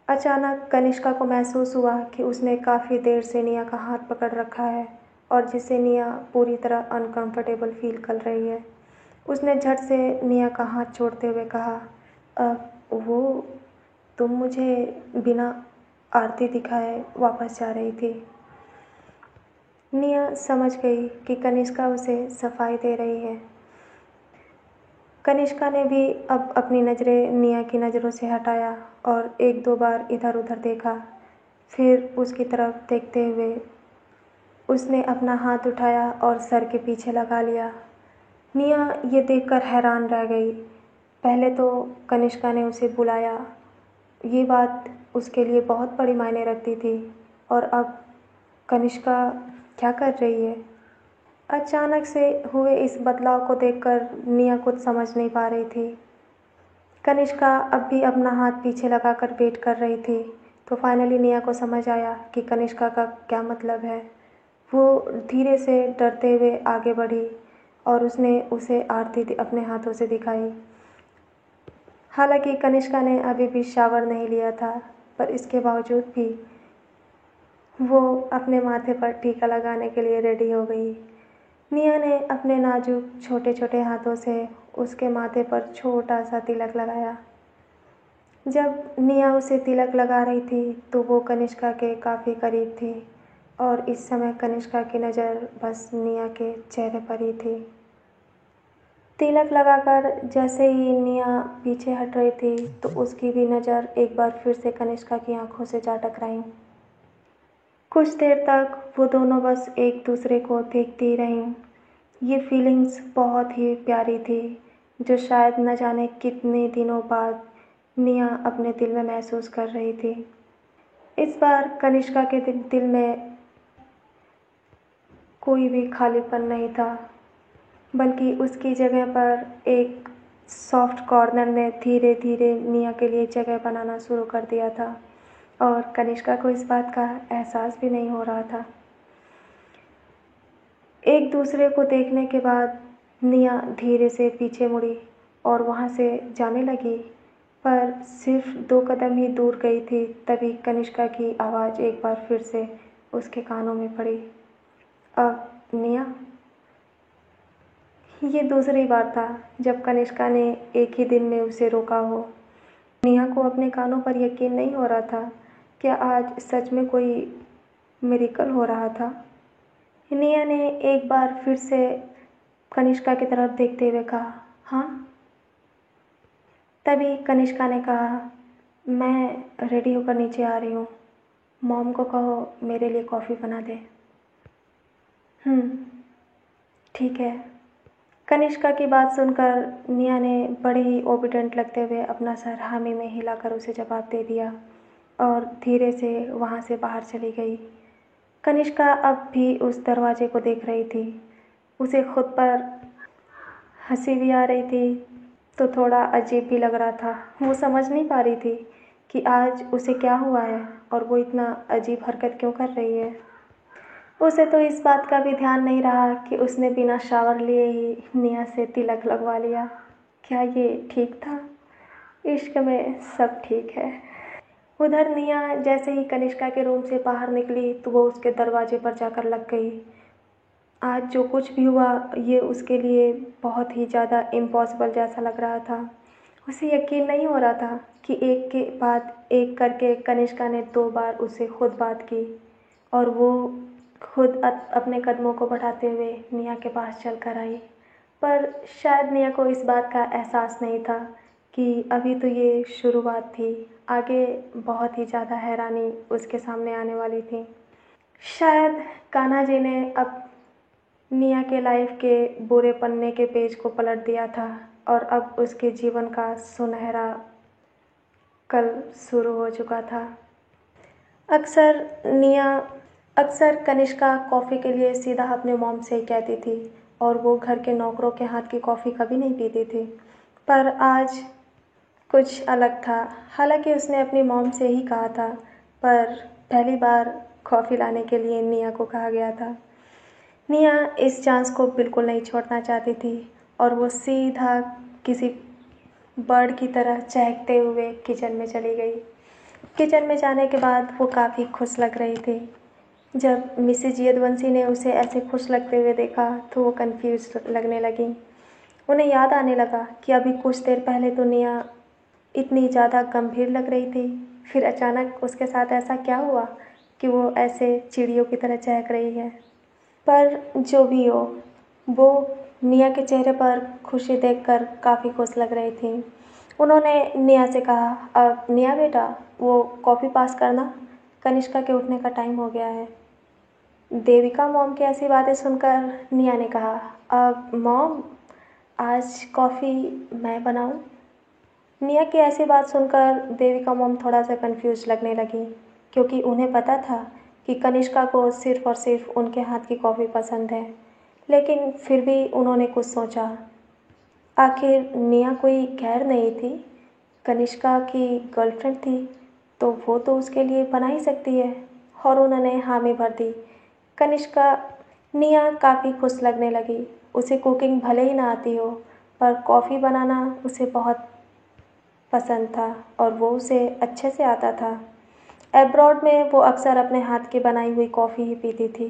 Speaker 1: अचानक कनिष्का को महसूस हुआ कि उसने काफ़ी देर से निया का हाथ पकड़ रखा है और जिससे निया पूरी तरह अनकंफर्टेबल फील कर रही है। उसने झट से निया का हाथ छोड़ते हुए कहा, वो तुम मुझे बिना आरती दिखाए वापस जा रही थी। निया समझ गई कि कनिष्का उसे सफाई दे रही है। कनिष्का ने भी अब अपनी नज़रें निया की नज़रों से हटाया और एक दो बार इधर उधर देखा। फिर उसकी तरफ देखते हुए उसने अपना हाथ उठाया और सर के पीछे लगा लिया। निया ये देखकर हैरान रह गई। पहले तो कनिष्का ने उसे बुलाया, ये बात उसके लिए बहुत बड़ी मायने रखती थी, और अब कनिष्का क्या कर रही है। अचानक से हुए इस बदलाव को देखकर निया कुछ समझ नहीं पा रही थी। कनिष्का अब भी अपना हाथ पीछे लगाकर वेट कर रही थी। तो फाइनली निया को समझ आया कि कनिष्का का क्या मतलब है। वो धीरे से डरते हुए आगे बढ़ी और उसने उसे आरती अपने हाथों से दिखाई। हालांकि कनिष्का ने अभी भी शावर नहीं लिया था, पर इसके बावजूद भी वो अपने माथे पर टीका लगाने के लिए रेडी हो गई। निया ने अपने नाजुक छोटे छोटे हाथों से उसके माथे पर छोटा सा तिलक लगाया। जब निया उसे तिलक लगा रही थी तो वो कनिष्का के काफ़ी करीब थी और इस समय कनिष्का की नज़र बस निया के चेहरे पर ही थी। तिलक लगाकर जैसे ही निया पीछे हट रही थी तो उसकी भी नज़र एक बार फिर से कनिष्का की आंखों से जा टकराई। कुछ देर तक वो दोनों बस एक दूसरे को देखती रहीं। ये फीलिंग्स बहुत ही प्यारी थी जो शायद न जाने कितने दिनों बाद निया अपने दिल में महसूस कर रही थी। इस बार कनिष्का के दिल में कोई भी खालीपन नहीं था, बल्कि उसकी जगह पर एक सॉफ्ट कॉर्नर ने धीरे धीरे निया के लिए जगह बनाना शुरू कर दिया था और कनिष्का को इस बात का एहसास भी नहीं हो रहा था। एक दूसरे को देखने के बाद निया धीरे से पीछे मुड़ी और वहाँ से जाने लगी, पर सिर्फ 2 कदम ही दूर गई थी तभी कनिष्का की आवाज़ एक बार फिर से उसके कानों में पड़ी। अब निया। ये दूसरी बार था जब कनिष्का ने एक ही दिन में उसे रोका हो। निया को अपने कानों पर यकीन नहीं हो रहा था। क्या आज सच में कोई मिरेकल हो रहा था? निया ने एक बार फिर से कनिष्का की तरफ देखते हुए कहा, हाँ। तभी कनिष्का ने कहा, मैं रेडी होकर नीचे आ रही हूँ, मॉम को कहो मेरे लिए कॉफ़ी बना दे। ठीक है। कनिष्का की बात सुनकर निया ने बड़े ही ओबीडेंट लगते हुए अपना सर हामी में हिलाकर उसे जवाब दे दिया और धीरे से वहाँ से बाहर चली गई। कनिष्का अब भी उस दरवाजे को देख रही थी। उसे खुद पर हंसी भी आ रही थी तो थोड़ा अजीब भी लग रहा था। वो समझ नहीं पा रही थी कि आज उसे क्या हुआ है और वो इतना अजीब हरकत क्यों कर रही है। उसे तो इस बात का भी ध्यान नहीं रहा कि उसने बिना शावर लिए ही निया से तिलक लगवा लिया। क्या ये ठीक था? इश्क में सब ठीक है। उधर निया जैसे ही कनिष्का के रूम से बाहर निकली तो वो उसके दरवाजे पर जाकर लग गई। आज जो कुछ भी हुआ ये उसके लिए बहुत ही ज़्यादा इम्पॉसिबल जैसा लग रहा था। उसे यकीन नहीं हो रहा था कि एक के बाद एक करके कनिष्का ने 2 बार उससे खुद बात की और वो खुद अपने कदमों को बढ़ाते हुए निया के पास चल कर आई। पर शायद निया को इस बात का एहसास नहीं था कि अभी तो ये शुरुआत थी, आगे बहुत ही ज़्यादा हैरानी उसके सामने आने वाली थी। शायद कान्हा जी ने अब निया के लाइफ के बुरे पन्ने के पेज को पलट दिया था और अब उसके जीवन का सुनहरा कल शुरू हो चुका था। अक्सर निया अक्सर कनिष्का कॉफ़ी के लिए सीधा अपने मॉम से ही कहती थी और वो घर के नौकरों के हाथ की कॉफ़ी कभी नहीं पीती थी। पर आज कुछ अलग था। हालांकि उसने अपनी मॉम से ही कहा था, पर पहली बार कॉफ़ी लाने के लिए निया को कहा गया था। निया इस चांस को बिल्कुल नहीं छोड़ना चाहती थी और वो सीधा किसी बर्ड की तरह चहकते हुए किचन में चली गई। किचन में जाने के बाद वो काफ़ी खुश लग रही थी। जब मिसेज यदुवंशी ने उसे ऐसे खुश लगते हुए देखा तो वो कंफ्यूज लगने लगी। उन्हें याद आने लगा कि अभी कुछ देर पहले तो निया इतनी ज़्यादा गंभीर लग रही थी, फिर अचानक उसके साथ ऐसा क्या हुआ कि वो ऐसे चिड़ियों की तरह चहक रही है। पर जो भी हो, वो निया के चेहरे पर खुशी देखकर काफ़ी खुश लग रही थी। उन्होंने निया से कहा, अब निया बेटा वो कॉफ़ी पास करना, कनिष्का के उठने का टाइम हो गया है। देविका मॉम की ऐसी बातें सुनकर निया ने कहा, अब मॉम आज कॉफ़ी मैं बनाऊं? निया की ऐसी बात सुनकर देविका मॉम थोड़ा सा कंफ्यूज लगने लगी, क्योंकि उन्हें पता था कि कनिष्का को सिर्फ़ और सिर्फ उनके हाथ की कॉफ़ी पसंद है। लेकिन फिर भी उन्होंने कुछ सोचा। आखिर निया कोई गैर नहीं थी, कनिष्का की गर्लफ्रेंड थी, तो वो तो उसके लिए बना ही सकती है। और उन्होंने हामी भर दी। कनिष्का निया काफ़ी खुश लगने लगी। उसे कुकिंग भले ही ना आती हो, पर कॉफ़ी बनाना उसे बहुत पसंद था और वो उसे अच्छे से आता था। एब्रॉड में वो अक्सर अपने हाथ की बनाई हुई कॉफ़ी ही पीती थी।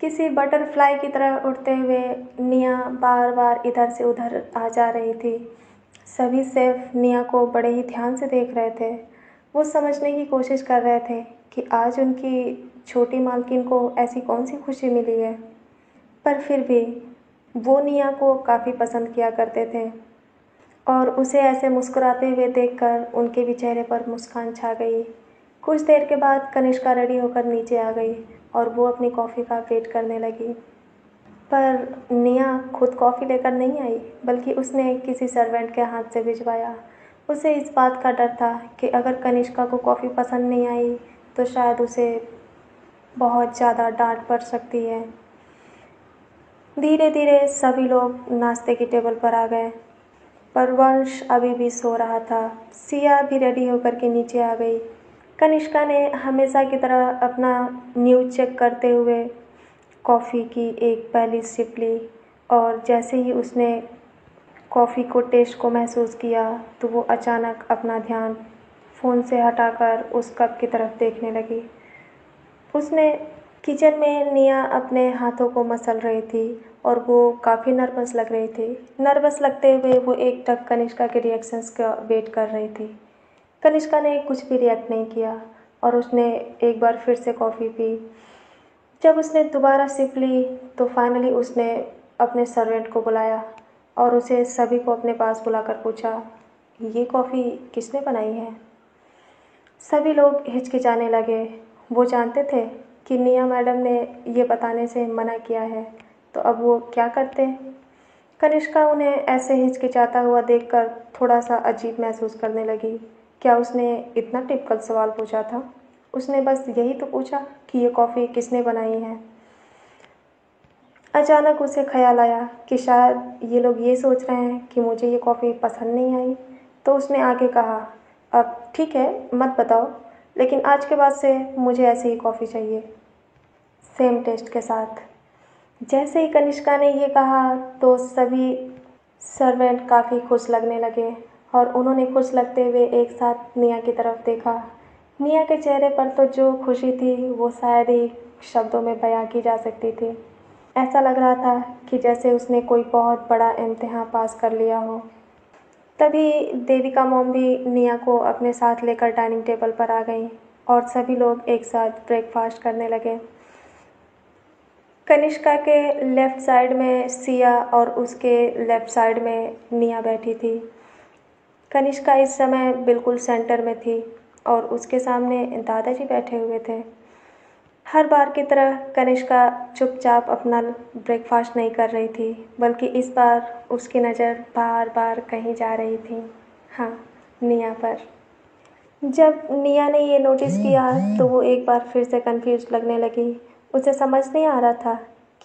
Speaker 1: किसी बटरफ्लाई की तरह उड़ते हुए निया बार बार इधर से उधर आ जा रही थी। सभी सिर्फ निया को बड़े ही ध्यान से देख रहे थे। वो समझने की कोशिश कर रहे थे कि आज उनकी छोटी मालकिन को ऐसी कौन सी खुशी मिली है। पर फिर भी वो निया को काफ़ी पसंद किया करते थे और उसे ऐसे मुस्कुराते हुए देखकर उनके भी चेहरे पर मुस्कान छा गई। कुछ देर के बाद कनिष्का रेडी होकर नीचे आ गई और वो अपनी कॉफ़ी का वेट करने लगी। पर निया खुद कॉफ़ी लेकर नहीं आई, बल्कि उसने किसी सर्वेंट के हाथ से भिजवाया। उसे इस बात का डर था कि अगर कनिष्का को कॉफ़ी पसंद नहीं आई तो शायद उसे बहुत ज़्यादा डांट पड़ सकती है। धीरे धीरे सभी लोग नाश्ते की टेबल पर आ गए, पर वंश अभी भी सो रहा था। सिया भी रेडी होकर के नीचे आ गई। कनिष्का ने हमेशा की तरह अपना न्यूज़ चेक करते हुए कॉफ़ी की एक पहली सिप ली और जैसे ही उसने कॉफ़ी को टेस्ट को महसूस किया तो वो अचानक अपना ध्यान फ़ोन से हटाकर उस कप की तरफ देखने लगी। उसने किचन में निया अपने हाथों को मसल रही थी और वो काफ़ी नर्वस लग रही थी। नर्वस लगते हुए वो एकटक कनिष्का के रिएक्शंस का वेट कर रही थी। कनिष्का ने कुछ भी रिएक्ट नहीं किया और उसने एक बार फिर से कॉफ़ी पी। जब उसने दोबारा सिप ली तो फाइनली उसने अपने सर्वेंट को बुलाया और उसे सभी को अपने पास बुलाकर पूछा, ये कॉफ़ी किसने बनाई है? सभी लोग हिचकिचाने लगे। वो जानते थे कि निया मैडम ने ये बताने से मना किया है, तो अब वो क्या करते? कनिष्का उन्हें ऐसे हिचकिचाता हुआ देखकर थोड़ा सा अजीब महसूस करने लगी। क्या उसने इतना टिपिकल सवाल पूछा था? उसने बस यही तो पूछा कि ये कॉफ़ी किसने बनाई है। अचानक उसे ख्याल आया कि शायद ये लोग ये सोच रहे हैं कि मुझे ये कॉफ़ी पसंद नहीं आई। तो उसने आगे कहा, अब ठीक है, मत बताओ, लेकिन आज के बाद से मुझे ऐसे ही कॉफ़ी चाहिए, सेम टेस्ट के साथ। जैसे ही कनिष्का ने ये कहा तो सभी सर्वेंट काफ़ी खुश लगने लगे और उन्होंने खुश लगते हुए एक साथ निया की तरफ देखा। निया के चेहरे पर तो जो खुशी थी वो शायद ही शब्दों में बयां की जा सकती थी। ऐसा लग रहा था कि जैसे उसने कोई बहुत बड़ा इम्तिहान पास कर लिया हो। तभी देविका मॉम भी निया को अपने साथ लेकर डाइनिंग टेबल पर आ गईं और सभी लोग एक साथ ब्रेकफास्ट करने लगे। कनिष्का के लेफ़्ट साइड में सिया और उसके लेफ़्ट साइड में निया बैठी थी। कनिष्का इस समय बिल्कुल सेंटर में थी और उसके सामने दादाजी बैठे हुए थे। हर बार की तरह कनिष्का चुपचाप अपना ब्रेकफास्ट नहीं कर रही थी, बल्कि इस बार उसकी नज़र बार बार कहीं जा रही थी। हाँ, निया पर। जब निया ने ये नोटिस किया तो वो एक बार फिर से कंफ्यूज लगने लगी। उसे समझ नहीं आ रहा था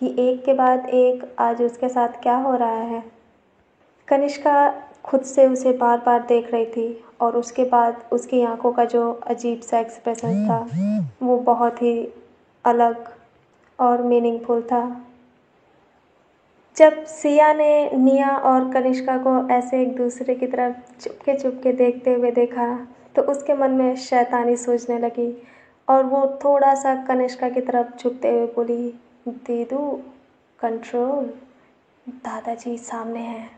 Speaker 1: कि एक के बाद एक आज उसके साथ क्या हो रहा है। कनिष्का खुद से उसे बार बार देख रही थी और उसके बाद उसकी आंखों का जो अजीब सा एक्सप्रेशन था वो बहुत ही अलग और मीनिंगफुल था। जब सिया ने निया और कनिष्का को ऐसे एक दूसरे की तरफ चुपके चुपके देखते हुए देखा तो उसके मन में शैतानी सूझने लगी और वो थोड़ा सा कनिष्का की तरफ झुकते हुए बोली, दीदू कंट्रोल, दादाजी सामने हैं।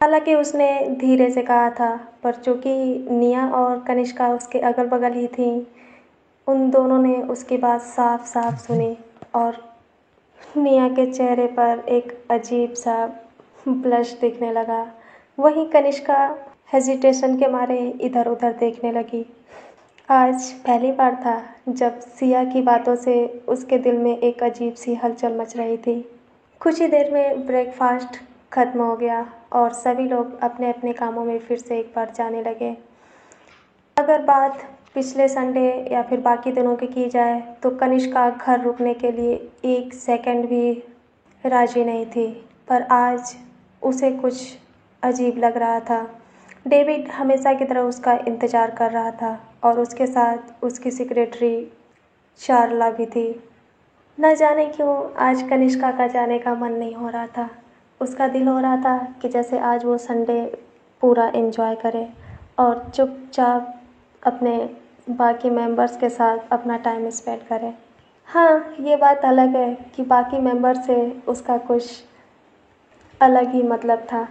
Speaker 1: हालांकि उसने धीरे से कहा था, पर चूंकि निया और कनिष्का उसके अगल बगल ही थीं, उन दोनों ने उसकी बात साफ साफ सुनी और निया के चेहरे पर एक अजीब सा ब्लश दिखने लगा। वहीं कनिष्का हेजिटेशन के मारे इधर उधर देखने लगी। आज पहली बार था जब सिया की बातों से उसके दिल में एक अजीब सी हलचल मच रही थी। कुछ ही देर में ब्रेकफास्ट खत्म हो गया और सभी लोग अपने अपने कामों में फिर से एक बार जाने लगे। अगर बात पिछले संडे या फिर बाकी दिनों की जाए तो कनिष्का घर रुकने के लिए एक सेकंड भी राजी नहीं थी, पर आज उसे कुछ अजीब लग रहा था। डेविड हमेशा की तरह उसका इंतज़ार कर रहा था और उसके साथ उसकी सेक्रेटरी शारला भी थी। न जाने क्यों आज कनिष्का का जाने का मन नहीं हो रहा था। उसका दिल हो रहा था कि जैसे आज वो संडे पूरा एंजॉय करे और चुपचाप अपने बाकी मेंबर्स के साथ अपना टाइम स्पेंड करे। हाँ, ये बात अलग है कि बाकी मेंबर से उसका कुछ अलग ही मतलब था,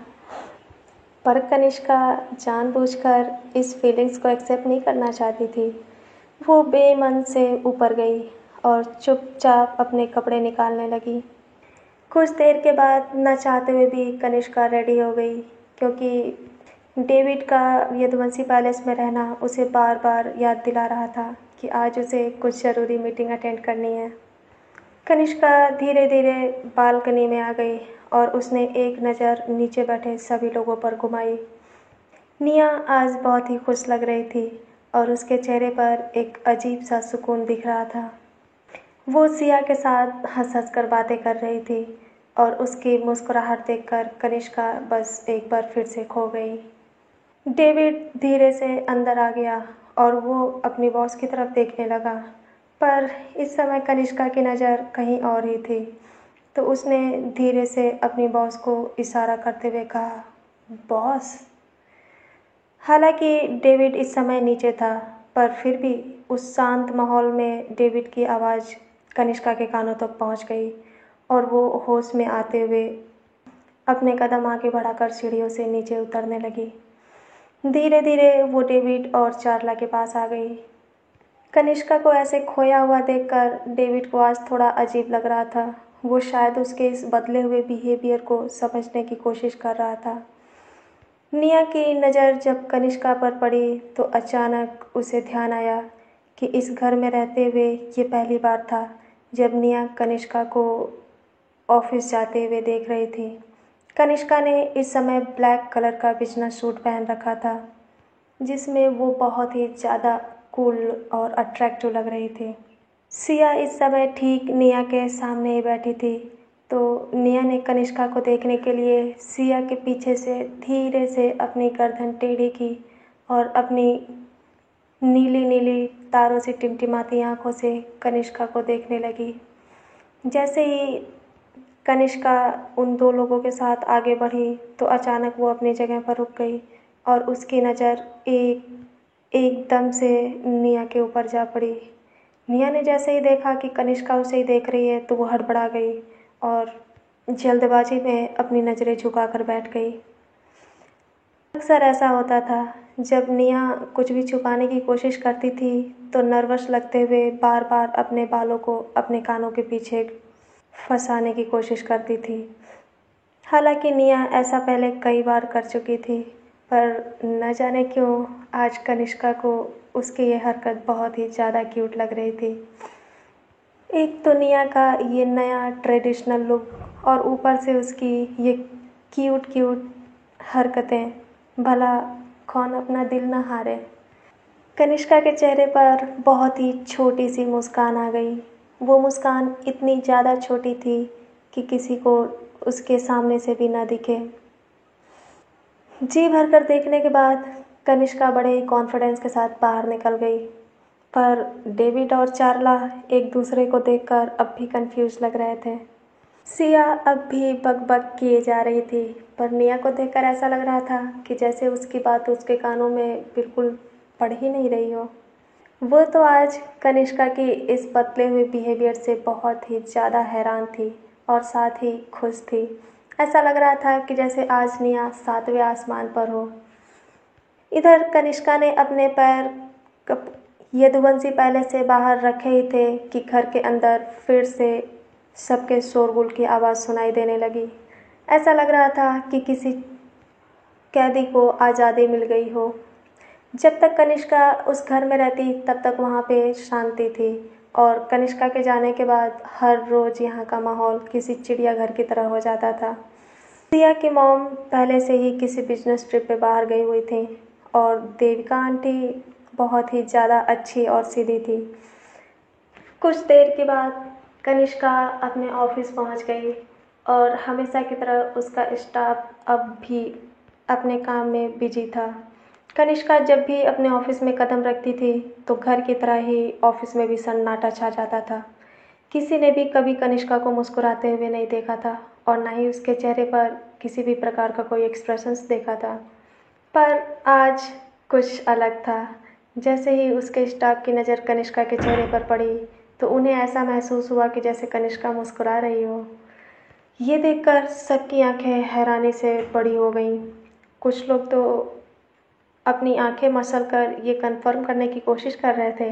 Speaker 1: पर कनिष्का जानबूझकर इस फीलिंग्स को एक्सेप्ट नहीं करना चाहती थी। वो बेमन से ऊपर गई और चुपचाप अपने कपड़े निकालने लगी। कुछ देर के बाद न चाहते हुए भी कनिष्का रेडी हो गई, क्योंकि डेविड का यदुवंशी पैलेस में रहना उसे बार बार याद दिला रहा था कि आज उसे कुछ ज़रूरी मीटिंग अटेंड करनी है। कनिष्का धीरे धीरे बालकनी में आ गई और उसने एक नज़र नीचे बैठे सभी लोगों पर घुमाई। निया आज बहुत ही खुश लग रही थी और उसके चेहरे पर एक अजीब सा सुकून दिख रहा था। वो सिया के साथ हंस हंस कर बातें कर रही थी और उसकी मुस्कुराहट देखकर कनिष्का बस एक बार फिर से खो गई। डेविड धीरे से अंदर आ गया और वो अपनी बॉस की तरफ देखने लगा, पर इस समय कनिष्का की नज़र कहीं और ही थी, तो उसने धीरे से अपनी बॉस को इशारा करते हुए कहा, बॉस। हालांकि डेविड इस समय नीचे था, पर फिर भी उस शांत माहौल में डेविड की आवाज़ कनिष्का के कानों तक पहुंच गई और वो होश में आते हुए अपने कदम आगे बढ़ाकर सीढ़ियों से नीचे उतरने लगी। धीरे धीरे वो डेविड और चारला के पास आ गई। कनिष्का को ऐसे खोया हुआ देखकर डेविड को आज थोड़ा अजीब लग रहा था। वो शायद उसके इस बदले हुए बिहेवियर को समझने की कोशिश कर रहा था। निया की नज़र जब कनिष्का पर पड़ी तो अचानक उसे ध्यान आया कि इस घर में रहते हुए ये पहली बार था जब निया कनिष्का को ऑफिस जाते हुए देख रही थी। कनिष्का ने इस समय ब्लैक कलर का बिजनेस सूट पहन रखा था, जिसमें वो बहुत ही ज़्यादा कूल और अट्रैक्टिव लग रही थी। सिया इस समय ठीक निया के सामने ही बैठी थी, तो निया ने कनिष्का को देखने के लिए सिया के पीछे से धीरे से अपनी गर्दन टेढ़ी की और अपनी नीली नीली तारों से टिमटिमाती आंखों से कनिष्का को देखने लगी। जैसे ही कनिष्का उन दो लोगों के साथ आगे बढ़ी तो अचानक वो अपनी जगह पर रुक गई और उसकी नज़र एकदम से निया के ऊपर जा पड़ी। निया ने जैसे ही देखा कि कनिष्का उसे ही देख रही है तो वो हड़बड़ा गई और जल्दबाजी में अपनी नज़रें झुकाकर बैठ गई। अक्सर ऐसा होता था, जब निया कुछ भी छुपाने की कोशिश करती थी तो नर्वस लगते हुए बार बार अपने बालों को अपने कानों के पीछे फंसाने की कोशिश करती थी। हालांकि निया ऐसा पहले कई बार कर चुकी थी, पर न जाने क्यों आज कनिष्का को उसकी ये हरकत बहुत ही ज़्यादा क्यूट लग रही थी। एक तो निया का ये नया ट्रेडिशनल लुक और ऊपर से उसकी ये क्यूट क्यूट हरकतें, भला कौन अपना दिल न हारे। कनिष्का के चेहरे पर बहुत ही छोटी सी मुस्कान आ गई। वो मुस्कान इतनी ज़्यादा छोटी थी कि किसी को उसके सामने से भी न दिखे। जी भरकर देखने के बाद कनिष्का बड़े ही कॉन्फिडेंस के साथ बाहर निकल गई, पर डेविड और चारला एक दूसरे को देखकर अब भी कंफ्यूज लग रहे थे। सिया अब भी बक किए जा रही थी, पर निया को देखकर ऐसा लग रहा था कि जैसे उसकी बात उसके कानों में बिल्कुल पड़ ही नहीं रही हो। वो तो आज कनिष्का की इस बदले हुए बिहेवियर से बहुत ही ज़्यादा हैरान थी और साथ ही खुश थी। ऐसा लग रहा था कि जैसे आज निया सातवें आसमान पर हो। इधर कनिष्का ने अपने पैर यदुवंशी पैलेस से बाहर रखे ही थे कि घर के अंदर फिर से सबके शोरगुल की आवाज़ सुनाई देने लगी। ऐसा लग रहा था कि किसी कैदी को आज़ादी मिल गई हो। जब तक कनिष्का उस घर में रहती तब तक वहाँ पे शांति थी, और कनिष्का के जाने के बाद हर रोज़ यहाँ का माहौल किसी चिड़ियाघर की तरह हो जाता था। सिया की मॉम पहले से ही किसी बिजनेस ट्रिप पे बाहर गई हुई थी और देविका आंटी बहुत ही ज़्यादा अच्छी और सीधी थी। कुछ देर के बाद कनिष्का अपने ऑफिस पहुंच गई और हमेशा की तरह उसका स्टाफ अब भी अपने काम में बिजी था। कनिष्का जब भी अपने ऑफिस में कदम रखती थी तो घर की तरह ही ऑफिस में भी सन्नाटा छा जाता था। किसी ने भी कभी कनिष्का को मुस्कुराते हुए नहीं देखा था और ना ही उसके चेहरे पर किसी भी प्रकार का कोई एक्सप्रेशंस देखा था। पर आज कुछ अलग था। जैसे ही उसके स्टाफ की नज़र कनिष्का के चेहरे पर पड़ी तो उन्हें ऐसा महसूस हुआ कि जैसे कनिष्का मुस्कुरा रही हो। ये देखकर सबकी आंखें हैरानी से बड़ी हो गईं। कुछ लोग तो अपनी आंखें मसलकर ये कंफर्म करने की कोशिश कर रहे थे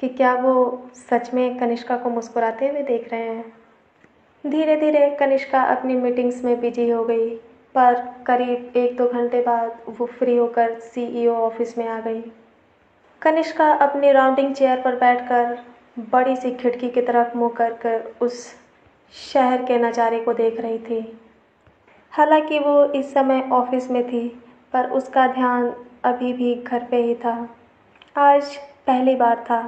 Speaker 1: कि क्या वो सच में कनिष्का को मुस्कुराते हुए देख रहे हैं। धीरे धीरे कनिष्का अपनी मीटिंग्स में बिजी हो गई, पर करीब 1-2 घंटे बाद वो फ्री होकर सीईओ ऑफिस में आ गई। कनिष्का अपनी राउंडिंग चेयर पर बैठकर बड़ी सी खिड़की की तरफ मुँह कर कर उस शहर के नज़ारे को देख रही थी। हालांकि वो इस समय ऑफिस में थी, पर उसका ध्यान अभी भी घर पे ही था। आज पहली बार था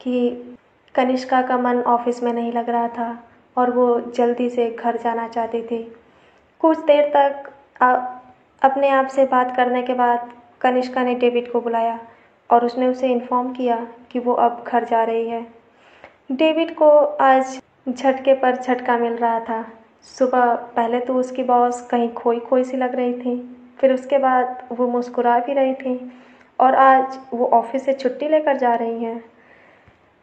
Speaker 1: कि कनिष्का का मन ऑफिस में नहीं लग रहा था और वो जल्दी से घर जाना चाहती थी। कुछ देर तक अपने आप से बात करने के बाद कनिष्का ने डेविड को बुलाया और उसने उसे इन्फॉर्म किया कि वो अब घर जा रही है। डेविड को आज झटके पर झटका मिल रहा था। सुबह पहले तो उसकी बॉस कहीं खोई खोई सी लग रही थी, फिर उसके बाद वो मुस्कुरा भी रही थी और आज वो ऑफिस से छुट्टी लेकर जा रही हैं।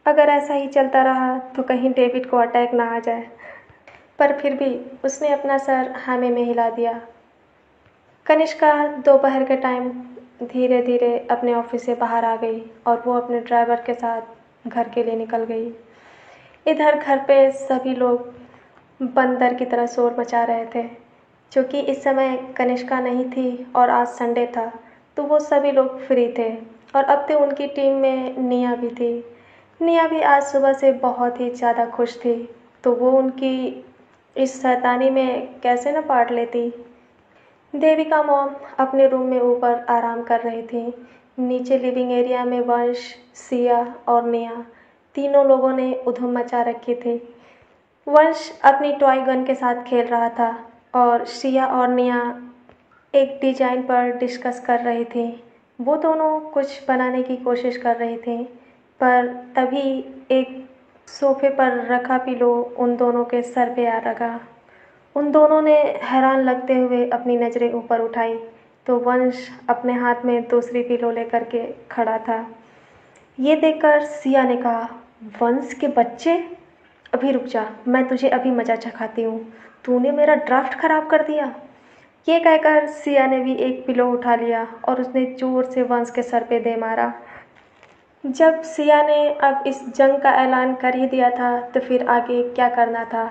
Speaker 1: अगर ऐसा ही चलता रहा तो कहीं डेविड को अटैक ना आ जाए। पर फिर भी उसने अपना सर हामी में हिला दिया। कनिष्का दोपहर के टाइम धीरे धीरे अपने ऑफिस से बाहर आ गई और वो अपने ड्राइवर के साथ घर के लिए निकल गई। इधर घर पे सभी लोग बंदर की तरह शोर मचा रहे थे। क्योंकि इस समय कनिष्का नहीं थी और आज संडे था, तो वो सभी लोग फ्री थे और अब तो उनकी टीम में निया भी थी। निया भी आज सुबह से बहुत ही ज़्यादा खुश थी, तो वो उनकी इस शैतानी में कैसे न पार्ट लेती। देविका मॉम अपने रूम में ऊपर आराम कर रही थी। नीचे लिविंग एरिया में वंश, सिया और निया तीनों लोगों ने उधम मचा रखी थी। वंश अपनी टॉय गन के साथ खेल रहा था और सिया और निया एक डिजाइन पर डिस्कस कर रही थी। वो दोनों कुछ बनाने की कोशिश कर रही थी, पर तभी एक सोफे पर रखा पिलो उन दोनों के सर पे आ लगा। उन दोनों ने हैरान लगते हुए अपनी नज़रें ऊपर उठाई तो वंश अपने हाथ में दूसरी पिलो लेकर के खड़ा था। ये देखकर सिया ने कहा, वंश के बच्चे, अभी रुक जा, मैं तुझे अभी मजा चखाती हूँ। तूने मेरा ड्राफ्ट खराब कर दिया। ये कहकर सिया ने भी एक पिलो उठा लिया और उसने जोर से वंश के सर पे दे मारा। जब सिया ने अब इस जंग का ऐलान कर ही दिया था तो फिर आगे क्या करना था।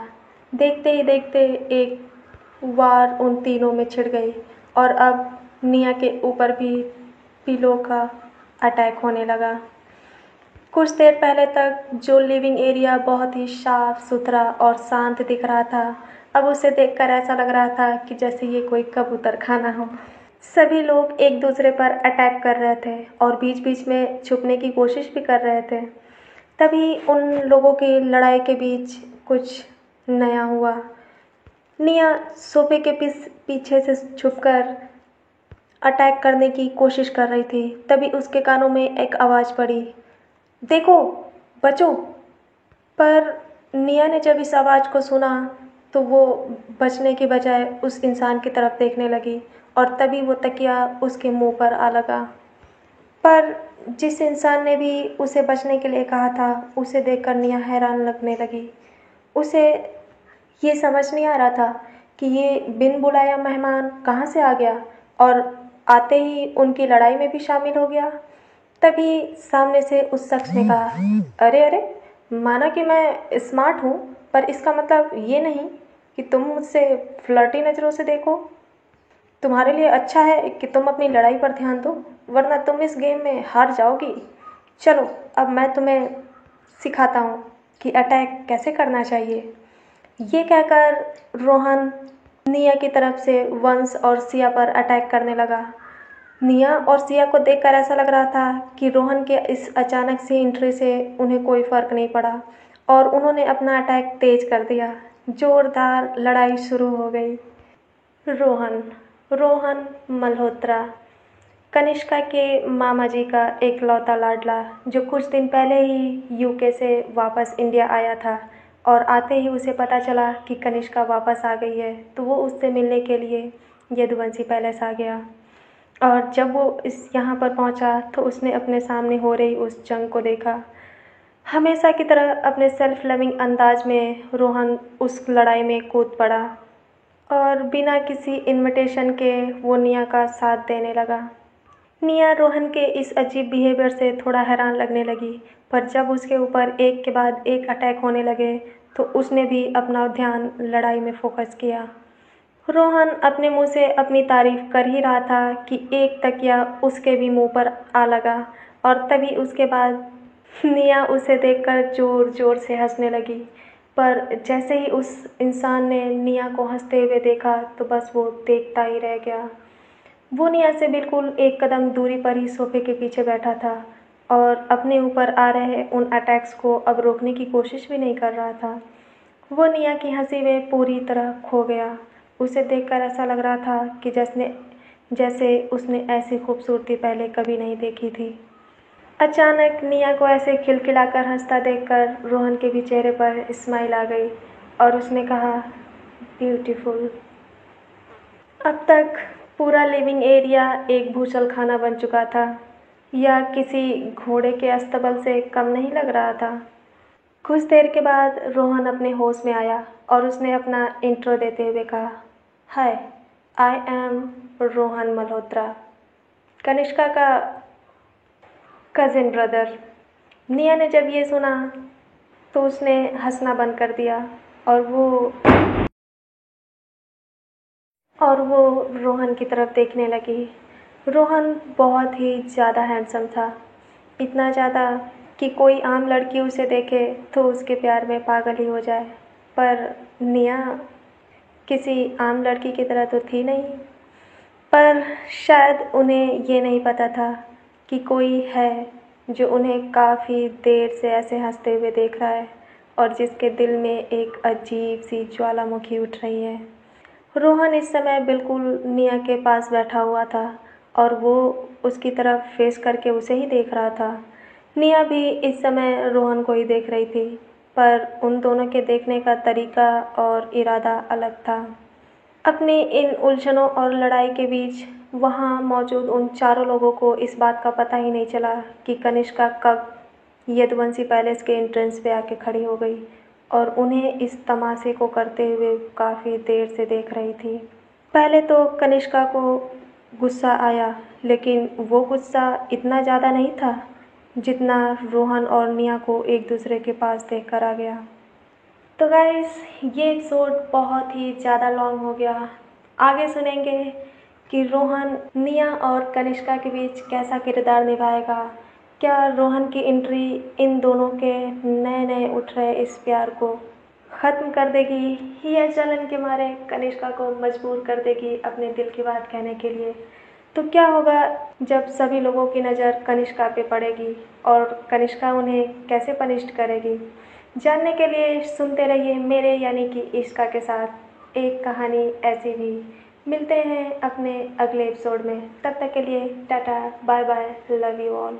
Speaker 1: देखते ही देखते एक वार उन तीनों में छिड़ गई और अब निया के ऊपर भी पिलो का अटैक होने लगा। कुछ देर पहले तक जो लिविंग एरिया बहुत ही साफ सुथरा और शांत दिख रहा था, अब उसे देखकर ऐसा लग रहा था कि जैसे ये कोई कबूतर खाना हो। सभी लोग एक दूसरे पर अटैक कर रहे थे और बीच बीच में छुपने की कोशिश भी कर रहे थे। तभी उन लोगों की लड़ाई के बीच कुछ नया हुआ। निया सोफे के पीछे से छुपकर अटैक करने की कोशिश कर रही थी। तभी उसके कानों में एक आवाज़ पड़ी, देखो, बचो। पर निया ने जब इस आवाज़ को सुना तो वो बचने की बजाय उस इंसान की तरफ देखने लगी और तभी वो तकिया उसके मुंह पर आ लगा। पर जिस इंसान ने भी उसे बचने के लिए कहा था, उसे देखकर निया हैरान लगने लगी। उसे ये समझ नहीं आ रहा था कि ये बिन बुलाया मेहमान कहाँ से आ गया और आते ही उनकी लड़ाई में भी शामिल हो गया। तभी सामने से उस शख्स ने कहा, अरे अरे, माना कि मैं स्मार्ट हूँ, पर इसका मतलब ये नहीं कि तुम मुझसे फ्लर्टी नज़रों से देखो। तुम्हारे लिए अच्छा है कि तुम अपनी लड़ाई पर ध्यान दो, वरना तुम इस गेम में हार जाओगी। चलो, अब मैं तुम्हें सिखाता हूँ कि अटैक कैसे करना चाहिए। ये कहकर रोहन निया की तरफ से वंश और सिया पर अटैक करने लगा। निया और सिया को देखकर ऐसा लग रहा था कि रोहन के इस अचानक सी एंट्री से उन्हें कोई फ़र्क नहीं पड़ा और उन्होंने अपना अटैक तेज कर दिया। जोरदार लड़ाई शुरू हो गई। रोहन रोहन मल्होत्रा, कनिष्का के मामा जी का एकलौता लाडला, जो कुछ दिन पहले ही यूके से वापस इंडिया आया था और आते ही उसे पता चला कि कनिष्का वापस आ गई है, तो वो उससे मिलने के लिए यदुवंशी पैलेस आ गया। और जब वो इस यहाँ पर पहुँचा तो उसने अपने सामने हो रही उस जंग को देखा। हमेशा की तरह अपने सेल्फ लविंग अंदाज में रोहन उस लड़ाई में कूद पड़ा और बिना किसी इनविटेशन के वो निया का साथ देने लगा। निया रोहन के इस अजीब बिहेवियर से थोड़ा हैरान लगने लगी, पर जब उसके ऊपर एक के बाद एक अटैक होने लगे तो उसने भी अपना ध्यान लड़ाई में फोकस किया। रोहन अपने मुंह से अपनी तारीफ कर ही रहा था कि एक तकिया उसके भी मुंह पर आ लगा और तभी उसके बाद निया उसे देखकर जोर जोर से हंसने लगी। पर जैसे ही उस इंसान ने निया को हंसते हुए देखा तो बस वो देखता ही रह गया। वो निया से बिल्कुल एक कदम दूरी पर ही सोफे के पीछे बैठा था और अपने ऊपर आ रहे उन अटैक्स को अब रोकने की कोशिश भी नहीं कर रहा था। वो निया की हंसी में पूरी तरह खो गया। उसे देखकर ऐसा लग रहा था कि जैसे उसने ऐसी खूबसूरती पहले कभी नहीं देखी थी। अचानक निया को ऐसे खिलखिलाकर हंसता देखकर रोहन के भी चेहरे पर स्माइल आ गई और उसने कहा, ब्यूटीफुल। अब तक पूरा लिविंग एरिया एक भूचलखाना बन चुका था। यह किसी घोड़े के अस्तबल से कम नहीं लग रहा था। कुछ देर के बाद रोहन अपने होश में आया और उसने अपना इंट्रो देते हुए कहा, हाय, आई एम रोहन मल्होत्रा, कनिष्का का कजिन ब्रदर। निया ने जब ये सुना तो उसने हंसना बंद कर दिया और वो रोहन की तरफ देखने लगी। रोहन बहुत ही ज़्यादा हैंडसम था, इतना ज़्यादा कि कोई आम लड़की उसे देखे तो उसके प्यार में पागल ही हो जाए। पर निया किसी आम लड़की की तरह तो थी नहीं। पर शायद उन्हें ये नहीं पता था कि कोई है जो उन्हें काफ़ी देर से ऐसे हंसते हुए देख रहा है और जिसके दिल में एक अजीब सी ज्वालामुखी उठ रही है। रोहन इस समय बिल्कुल निया के पास बैठा हुआ था और वो उसकी तरफ फेस करके उसे ही देख रहा था। निया भी इस समय रोहन को ही देख रही थी, पर उन दोनों के देखने का तरीका और इरादा अलग था। अपनी इन उलझनों और लड़ाई के बीच वहाँ मौजूद उन चारों लोगों को इस बात का पता ही नहीं चला कि कनिष्का कब यदुवंशी पैलेस के एंट्रेंस पे आके खड़ी हो गई और उन्हें इस तमाशे को करते हुए काफ़ी देर से देख रही थी। पहले तो कनिष्का को गुस्सा आया, लेकिन वो गुस्सा इतना ज़्यादा नहीं था जितना रोहन और निया को एक दूसरे के पास देखकर आ गया। तो गाइस, ये एपिसोड बहुत ही ज़्यादा लॉन्ग हो गया। आगे सुनेंगे कि रोहन निया और कनिष्का के बीच कैसा किरदार निभाएगा। क्या रोहन की एंट्री इन दोनों के नए नए उठ रहे इस प्यार को ख़त्म कर देगी या जलन के मारे कनिष्का को मजबूर कर देगी अपने दिल की बात कहने के लिए। तो क्या होगा जब सभी लोगों की नज़र कनिष्का पे पड़ेगी और कनिष्का उन्हें कैसे पनिश करेगी। जानने के लिए सुनते रहिए मेरे यानी कि इश्का के साथ एक कहानी ऐसी भी। मिलते हैं अपने अगले एपिसोड में, तब तक के लिए tata bye bye, love you all.